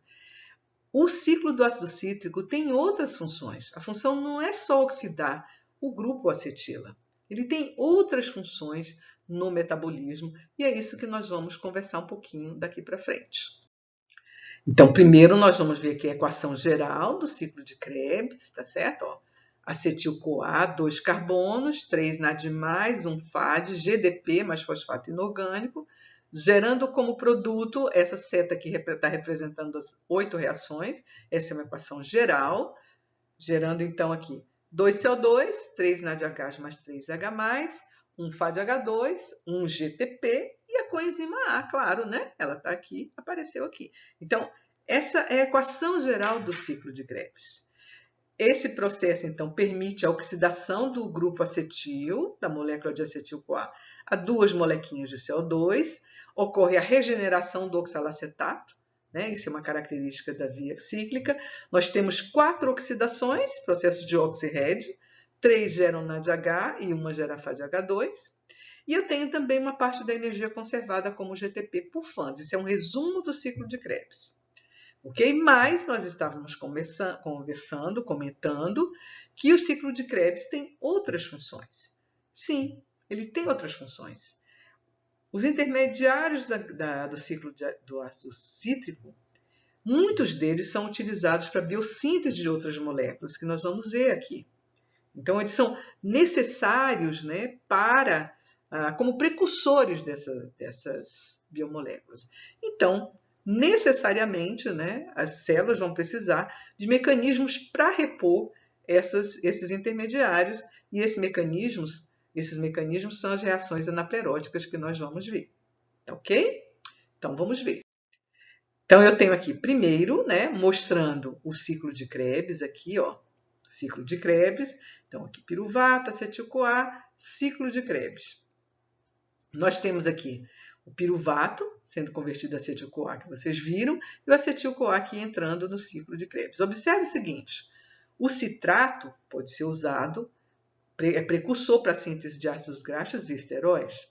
O ciclo do ácido cítrico tem outras funções. A função não é só oxidar o grupo acetila. Ele tem outras funções no metabolismo e é isso que nós vamos conversar um pouquinho daqui para frente. Então, primeiro nós vamos ver aqui a equação geral do ciclo de Krebs, tá certo? Ó, acetil-CoA, 2 carbonos, 3 NAD+, 1 FAD, GDP mais fosfato inorgânico, gerando como produto essa seta que está representando as 8 reações. Essa é uma equação geral, gerando então aqui 2 CO2, 3 NADH mais 3H+, 1 FADH2, 1 GTP e a coenzima A, claro, né? Ela está aqui, apareceu aqui. Então, essa é a equação geral do ciclo de Krebs. Esse processo, então, permite a oxidação do grupo acetil, da molécula de acetil-CoA, a 2 molequinhas de CO2. Ocorre a regeneração do oxalacetato, né? Isso é uma característica da via cíclica. Nós temos 4 oxidações, processo de oxi-red, 3 geram NADH e uma gera FADH2. E eu tenho também uma parte da energia conservada como GTP por FANS. Isso é um resumo do ciclo de Krebs. Ok? Mas nós estávamos conversando, comentando, que o ciclo de Krebs tem outras funções. Sim, ele tem outras funções. Os intermediários do ciclo do ácido cítrico, muitos deles são utilizados para a biossíntese de outras moléculas, que nós vamos ver aqui. Então, eles são necessários, né, como precursores dessas biomoléculas. Então, necessariamente, né, as células vão precisar de mecanismos para repor esses intermediários, e esses mecanismos são as reações anapleróticas que nós vamos ver. Ok? Então, vamos ver. Então, eu tenho aqui, primeiro, né, mostrando o ciclo de Krebs aqui, ó, ciclo de Krebs. Então, aqui piruvato, acetil-CoA, ciclo de Krebs. Nós temos aqui o piruvato sendo convertido a acetil-CoA, que vocês viram, e o acetil-CoA aqui entrando no ciclo de Krebs. Observe o seguinte, o citrato pode ser usado, é precursor para a síntese de ácidos graxos e esteróis.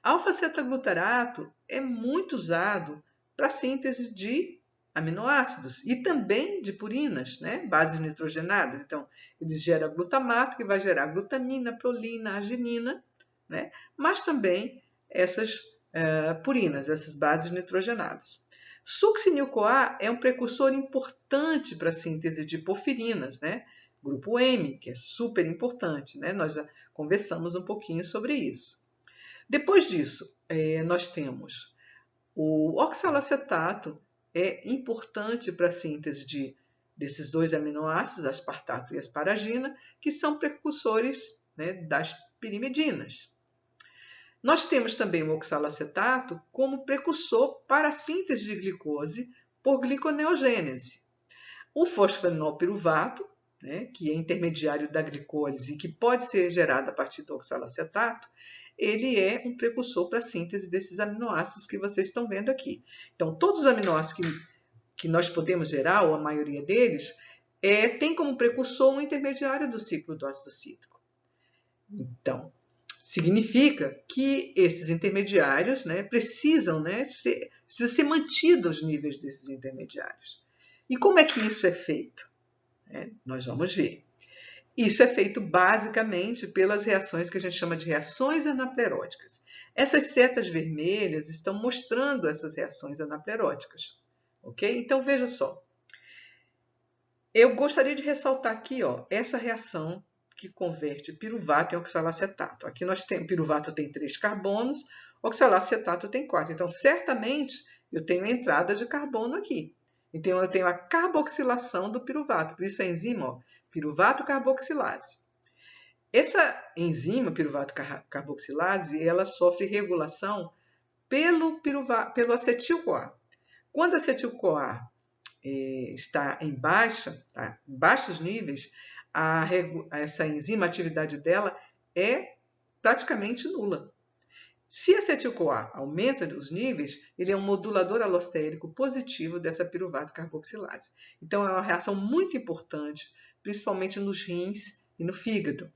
Alfa-cetoglutarato é muito usado para a síntese de aminoácidos e também de purinas, né? Bases nitrogenadas. Então, ele gera glutamato, que vai gerar glutamina, prolina, arginina, né? Mas também essas purinas, essas bases nitrogenadas. Succinil-CoA é um precursor importante para a síntese de porfirinas, né? Grupo M, que é super importante, né? Nós já conversamos um pouquinho sobre isso. Depois disso, nós temos o oxalacetato, é importante para a síntese desses dois aminoácidos, aspartato e asparagina, que são precursores, né, das pirimedinas. Nós temos também o oxalacetato como precursor para a síntese de glicose por gliconeogênese. O fosfenilpiruvato, né, que é intermediário da glicólise e que pode ser gerado a partir do oxalacetato, ele é um precursor para a síntese desses aminoácidos que vocês estão vendo aqui. Então, todos os aminoácidos que nós podemos gerar, ou a maioria deles, tem como precursor um intermediário do ciclo do ácido cítrico. Então, significa que esses intermediários, né, precisam ser mantidos os níveis desses intermediários. E como é que isso é feito? Nós vamos ver. Isso é feito basicamente pelas reações que a gente chama de reações anapleróticas. Essas setas vermelhas estão mostrando essas reações anapleróticas. Ok? Então, veja só. Eu gostaria de ressaltar aqui, ó, essa reação que converte piruvato em oxalacetato. Aqui nós temos, piruvato tem 3 carbonos, oxalacetato tem 4. Então, certamente, eu tenho entrada de carbono aqui. Então, eu tenho a carboxilação do piruvato. Por isso, a enzima, ó, piruvato carboxilase. Essa enzima, piruvato carboxilase, ela sofre regulação pelo acetil-CoA. Quando a acetil-CoA está em baixos níveis, essa enzima, a atividade dela é praticamente nula. Se a acetil-CoA aumenta os níveis, ele é um modulador alostérico positivo dessa piruvato carboxilase. Então, é uma reação muito importante, principalmente nos rins e no fígado.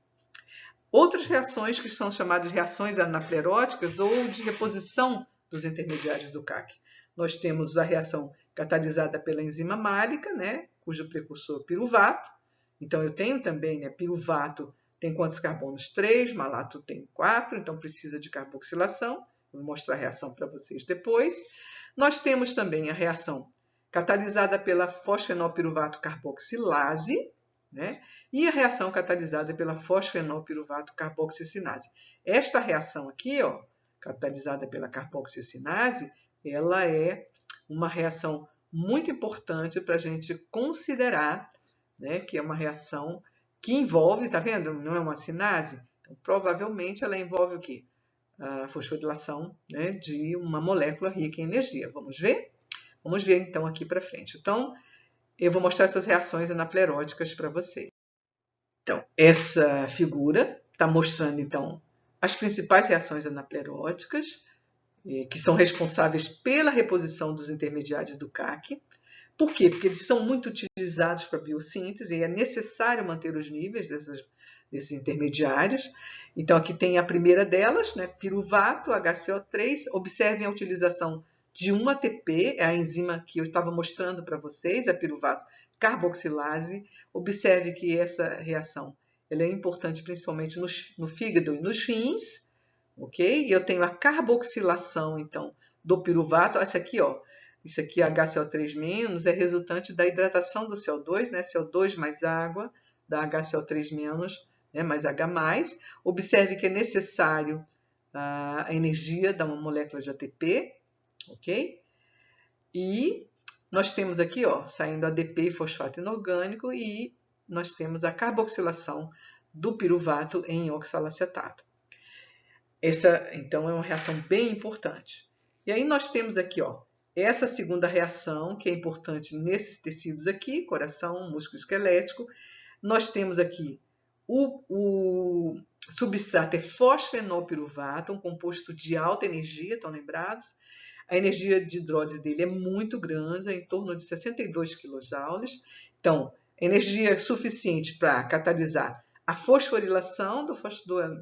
Outras reações que são chamadas de reações anapleróticas ou de reposição dos intermediários do CAC. Nós temos a reação catalisada pela enzima málica, né, cujo precursor é piruvato. Então, eu tenho também, né, piruvato tem quantos carbonos? 3, malato tem 4, então precisa de carboxilação. Vou mostrar a reação para vocês depois. Nós temos também a reação catalisada pela fosfenolpiruvato carboxilase, né? E a reação catalisada pela fosfenolpiruvato carboxicinase. Esta reação aqui, ó, catalisada pela carboxicinase, ela é uma reação muito importante para a gente considerar, né, que é uma reação que envolve, tá vendo? Não é uma cinase? Então, provavelmente ela envolve o quê? A fosforilação, né, de uma molécula rica em energia. Vamos ver? Vamos ver então aqui para frente. Então, eu vou mostrar essas reações anapleróticas para vocês. Então, essa figura está mostrando então as principais reações anapleróticas que são responsáveis pela reposição dos intermediários do CAC. Por quê? Porque eles são muito utilizados para a biossíntese e é necessário manter os níveis desses intermediários. Então, aqui tem a primeira delas, né, piruvato, HCO3. Observem a utilização de 1 ATP, é a enzima que eu estava mostrando para vocês, a piruvato carboxilase. Observe que essa reação ela é importante principalmente no fígado e nos rins. Ok? E eu tenho a carboxilação, então, do piruvato. Essa aqui, ó, isso aqui, HCO3-, é resultante da hidratação do CO2, né? CO2 mais água, dá HCO3-, né? Mais H+. Observe que é necessário a energia da uma molécula de ATP, ok? E nós temos aqui, ó, saindo ADP e fosfato inorgânico, e nós temos a carboxilação do piruvato em oxalacetato. Essa, então, é uma reação bem importante. E aí nós temos aqui, ó, essa segunda reação, que é importante nesses tecidos aqui, coração, músculo esquelético, nós temos aqui o substrato é fosfenolpiruvato, um composto de alta energia, estão lembrados? A energia de hidrólise dele é muito grande, é em torno de 62 kJ. Então, energia suficiente para catalisar a fosforilação do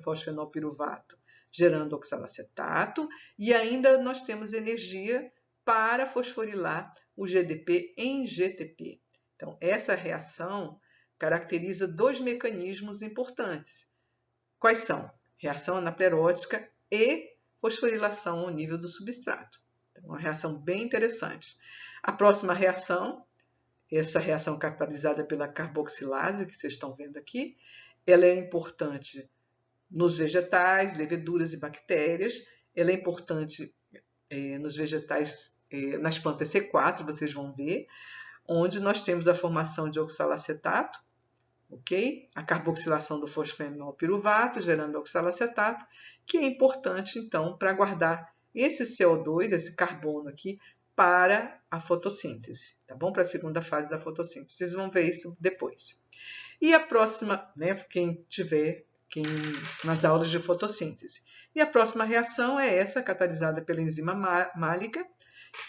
fosfenolpiruvato, gerando oxalacetato, e ainda nós temos energia para fosforilar o GDP em GTP. Então, essa reação caracteriza dois mecanismos importantes. Quais são? Reação anaplerótica e fosforilação ao nível do substrato. Então, uma reação bem interessante. A próxima reação, essa reação catalisada pela carboxilase, que vocês estão vendo aqui, ela é importante nos vegetais, leveduras e bactérias. Ela é importante nos vegetais, nas plantas C4, vocês vão ver, onde nós temos a formação de oxalacetato, ok? A carboxilação do fosfenolpiruvato, gerando oxalacetato, que é importante, então, para guardar esse CO2, esse carbono aqui, para a fotossíntese, tá bom? Para a segunda fase da fotossíntese. Vocês vão ver isso depois. E a próxima, né, quem tiver nas aulas de fotossíntese. E a próxima reação é essa, catalisada pela enzima málica,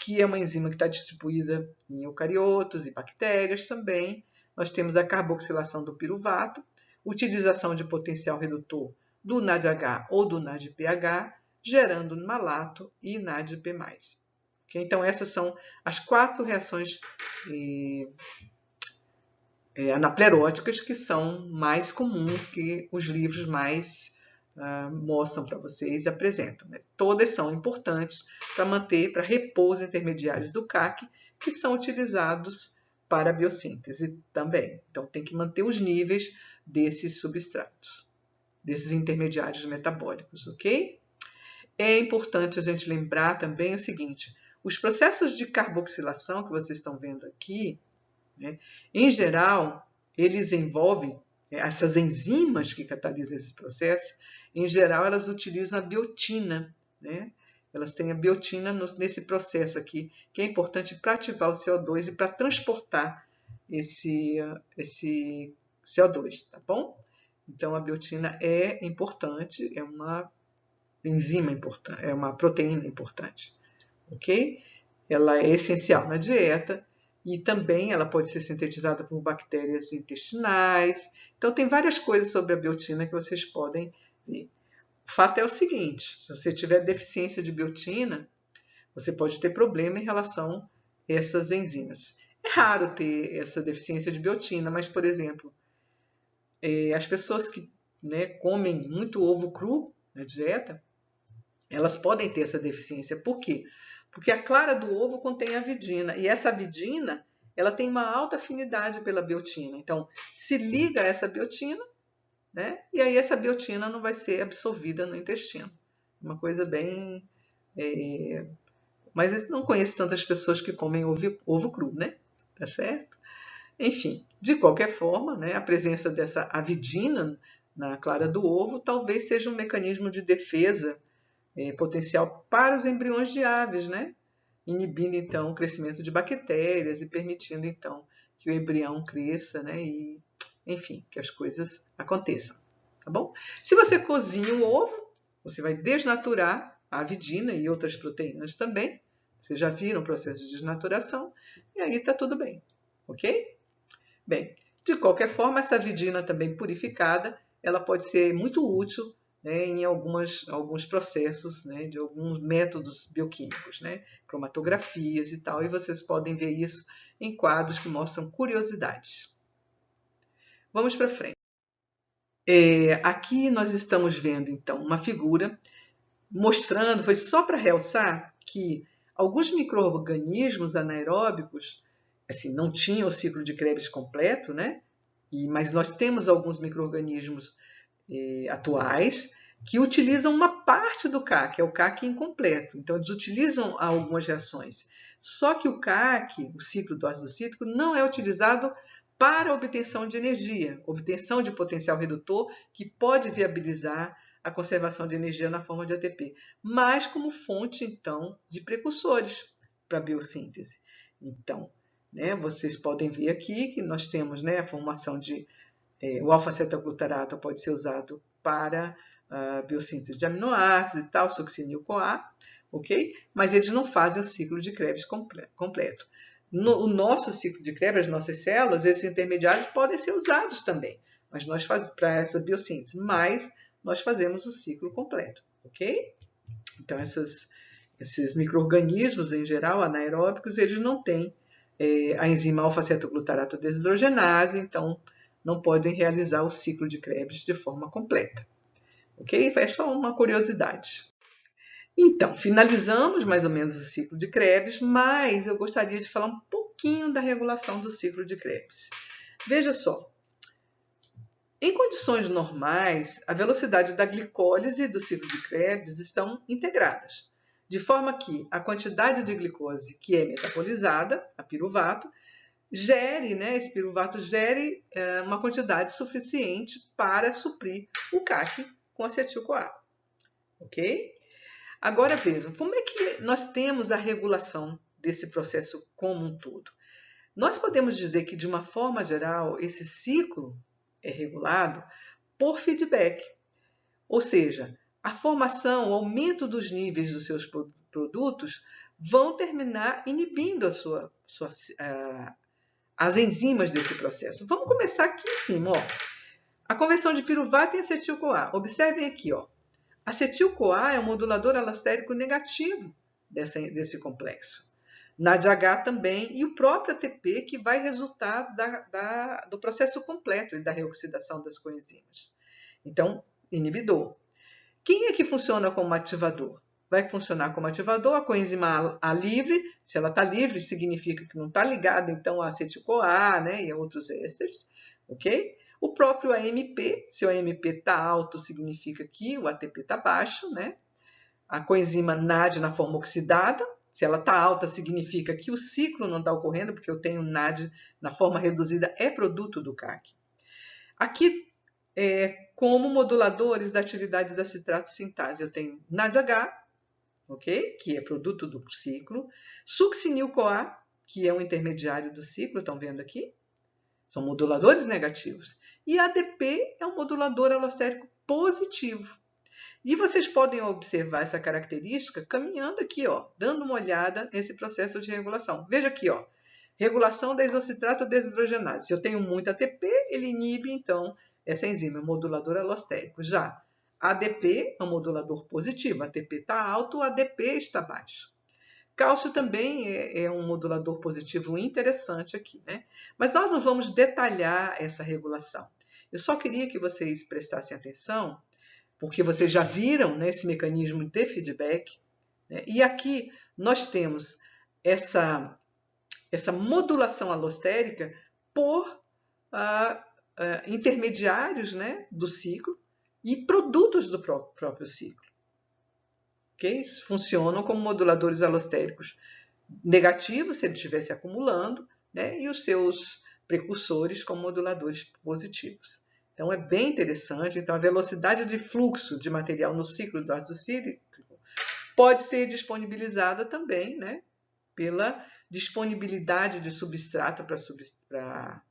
que é uma enzima que está distribuída em eucariotos e bactérias também. Nós temos a carboxilação do piruvato, utilização de potencial redutor do NADH ou do NADPH, gerando malato e NADP+. Okay? Então, essas são as 4 reações anapleróticas que são mais comuns, que os livros mais mostram para vocês e apresentam. Né? Todas são importantes para repor os intermediários do CAC, que são utilizados para a biossíntese também. Então, tem que manter os níveis desses substratos, desses intermediários metabólicos, ok? É importante a gente lembrar também o seguinte, os processos de carboxilação que vocês estão vendo aqui, né, em geral, eles envolvem, essas enzimas que catalisam esse processo, em geral, elas utilizam a biotina, né? Elas têm a biotina nesse processo aqui, que é importante para ativar o CO2 e para transportar esse CO2, tá bom? Então, a biotina é importante, é uma enzima importante, é uma proteína importante, ok? Ela é essencial na dieta e também ela pode ser sintetizada por bactérias intestinais. Então, tem várias coisas sobre a biotina que vocês podem ver. O fato é o seguinte, se você tiver deficiência de biotina, você pode ter problema em relação a essas enzimas. É raro ter essa deficiência de biotina, mas, por exemplo, as pessoas que comem muito ovo cru na dieta, elas podem ter essa deficiência. Por quê? Porque a clara do ovo contém avidina, e essa avidina ela tem uma alta afinidade pela biotina. Então, se liga a essa biotina, né? E aí essa biotina não vai ser absorvida no intestino. Uma coisa bem... Mas eu não conheço tantas pessoas que comem ovo cru, né? Tá certo? Enfim, de qualquer forma, né, a presença dessa avidina na clara do ovo talvez seja um mecanismo de defesa potencial para os embriões de aves, né? Inibindo, então, o crescimento de bactérias e permitindo, então, que o embrião cresça, né? E, enfim, que as coisas aconteçam, tá bom? Se você cozinha o ovo, você vai desnaturar a avidina e outras proteínas também. Vocês já viram o processo de desnaturação e aí tá tudo bem, ok? Bem, de qualquer forma, essa avidina também purificada, ela pode ser muito útil, né, em alguns processos, né, de alguns métodos bioquímicos, né, cromatografias e tal, e vocês podem ver isso em quadros que mostram curiosidades. Vamos para frente. Aqui nós estamos vendo, então, uma figura mostrando, foi só para realçar que alguns micro-organismos anaeróbicos, assim, não tinham o ciclo de Krebs completo, né? Mas nós temos alguns micro-organismos atuais que utilizam uma parte do CAC, é o CAC incompleto. Então, eles utilizam algumas reações. Só que o CAC, o ciclo do ácido cítrico, não é utilizado para obtenção de energia, obtenção de potencial redutor, que pode viabilizar a conservação de energia na forma de ATP, mas como fonte, então, de precursores, para a biossíntese. Então, né, vocês podem ver aqui que nós temos, né, a formação de o alfa-cetoglutarato pode ser usado para a biossíntese de aminoácidos e tal, succinil-CoA, ok? Mas eles não fazem o ciclo de Krebs completo. O nosso ciclo de Krebs, as nossas células, esses intermediários podem ser usados também, mas nós fazemos para essa biossíntese, mas nós fazemos o ciclo completo, ok? Então, esses micro-organismos, em geral, anaeróbicos, eles não têm a enzima alfa-cetoglutarato desidrogenase, então não podem realizar o ciclo de Krebs de forma completa. Ok? É só uma curiosidade. Então, finalizamos mais ou menos o ciclo de Krebs, mas eu gostaria de falar um pouquinho da regulação do ciclo de Krebs. Veja só, em condições normais, a velocidade da glicólise e do ciclo de Krebs estão integradas, de forma que a quantidade de glicose que é metabolizada, a piruvato, esse piruvato gere uma quantidade suficiente para suprir o CAC com acetil-CoA. Ok? Agora vejam, como é que nós temos a regulação desse processo como um todo? Nós podemos dizer que, de uma forma geral, esse ciclo é regulado por feedback, ou seja, a formação, o aumento dos níveis dos seus produtos vão terminar inibindo as enzimas desse processo. Vamos começar aqui em cima. Ó. A conversão de piruvato em acetil-CoA. Observem aqui. Ó. Acetil-CoA é um modulador alostérico negativo desse complexo. NADH também, e o próprio ATP, que vai resultar do processo completo e da reoxidação das coenzimas. Então, inibidor. Quem é que funciona como ativador? Vai funcionar como ativador a coenzima A livre. Se ela está livre, significa que não está ligada, então, a acetil-CoA, né, e a outros ésteres, ok? O próprio AMP, se o AMP está alto, significa que o ATP está baixo, né? A coenzima NAD na forma oxidada, se ela está alta, significa que o ciclo não está ocorrendo, porque eu tenho NAD na forma reduzida, é produto do CAC. Aqui, como moduladores da atividade da citrato sintase, eu tenho NADH, ok? Que é produto do ciclo, succinil-CoA, que é um intermediário do ciclo, estão vendo aqui? São moduladores negativos. E ADP é um modulador alostérico positivo. E vocês podem observar essa característica caminhando aqui, ó, dando uma olhada nesse processo de regulação. Veja aqui, ó, regulação da isocitrato desidrogenase. Se eu tenho muito ATP, ele inibe, então, essa enzima, modulador alostérico. Já ADP é um modulador positivo, ATP está alto, ADP está baixo. Cálcio também é um modulador positivo interessante aqui, né? Mas nós não vamos detalhar essa regulação. Eu só queria que vocês prestassem atenção, porque vocês já viram, né, esse mecanismo de feedback, né? E aqui nós temos essa modulação alostérica por intermediários, né, do ciclo e produtos do próprio ciclo. Okay? Funcionam como moduladores alostéricos negativos, se ele estivesse acumulando, né? E os seus precursores como moduladores positivos. Então, é bem interessante. Então, a velocidade de fluxo de material no ciclo do ácido cítrico pode ser disponibilizada também, né? Pela disponibilidade de substrato para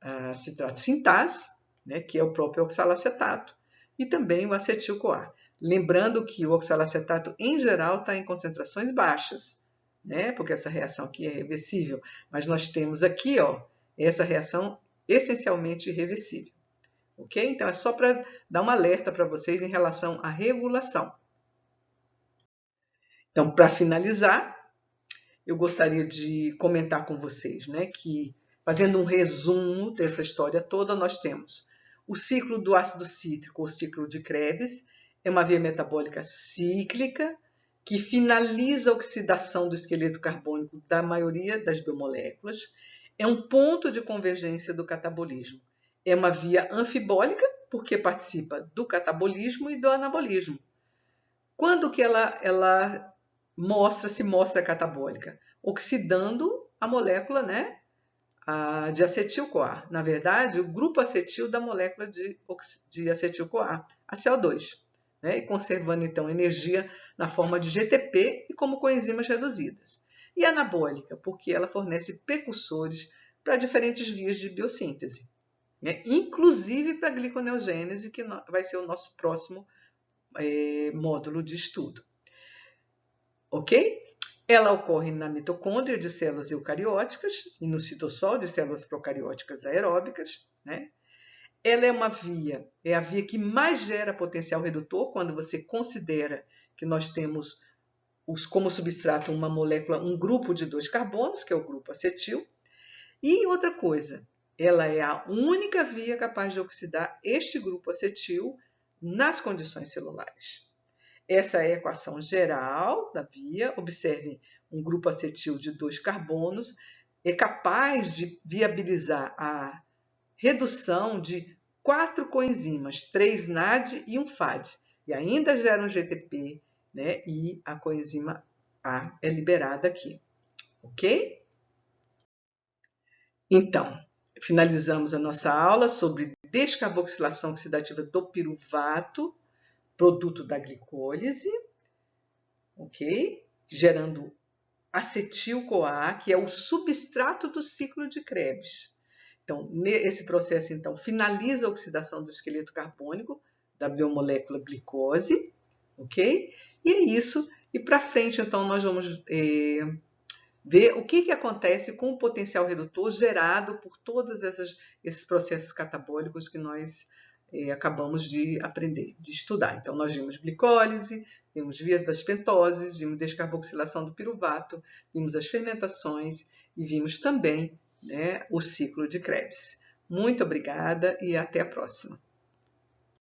a citrato sintase, né? Que é o próprio oxalacetato, e também o acetil-CoA. Lembrando que o oxalacetato, em geral, está em concentrações baixas, né? Porque essa reação aqui é reversível. Mas nós temos aqui, ó, essa reação essencialmente irreversível. Ok? Então, é só para dar um alerta para vocês em relação à regulação. Então, para finalizar, eu gostaria de comentar com vocês, né, que, fazendo um resumo dessa história toda, nós temos o ciclo do ácido cítrico, o ciclo de Krebs, é uma via metabólica cíclica que finaliza a oxidação do esqueleto carbônico da maioria das biomoléculas. É um ponto de convergência do catabolismo. É uma via anfibólica, porque participa do catabolismo e do anabolismo. Quando que ela se mostra catabólica? Oxidando a molécula, né, de acetil-CoA. Na verdade, o grupo acetil da molécula de acetil-CoA, a CO2. Né, e conservando, então, energia na forma de GTP e como coenzimas reduzidas. E anabólica, porque ela fornece precursores para diferentes vias de biossíntese, né? Inclusive para a gliconeogênese, que vai ser o nosso próximo módulo de estudo. Ok? Ela ocorre na mitocôndria de células eucarióticas e no citossol de células procarióticas aeróbicas, né? Ela é a via que mais gera potencial redutor quando você considera que nós temos como substrato uma molécula, um grupo de 2 carbonos, que é o grupo acetil. E outra coisa, ela é a única via capaz de oxidar este grupo acetil nas condições celulares. Essa é a equação geral da via. Observe, um grupo acetil de 2 carbonos é capaz de viabilizar a redução de 4 coenzimas, 3 NAD e um FAD, e ainda gera um GTP, né? E a coenzima A é liberada aqui, ok? Então, finalizamos a nossa aula sobre descarboxilação oxidativa do piruvato, produto da glicólise, ok? Gerando acetil-CoA, que é o substrato do ciclo de Krebs. Então, esse processo então finaliza a oxidação do esqueleto carbônico da biomolécula glicose, ok? E é isso. E para frente, então, nós vamos ver o que acontece com o potencial redutor gerado por todos esses processos catabólicos que nós acabamos de aprender, de estudar. Então, nós vimos glicólise, vimos vias das pentoses, vimos descarboxilação do piruvato, vimos as fermentações e vimos também, né, o ciclo de Krebs. Muito obrigada e até a próxima.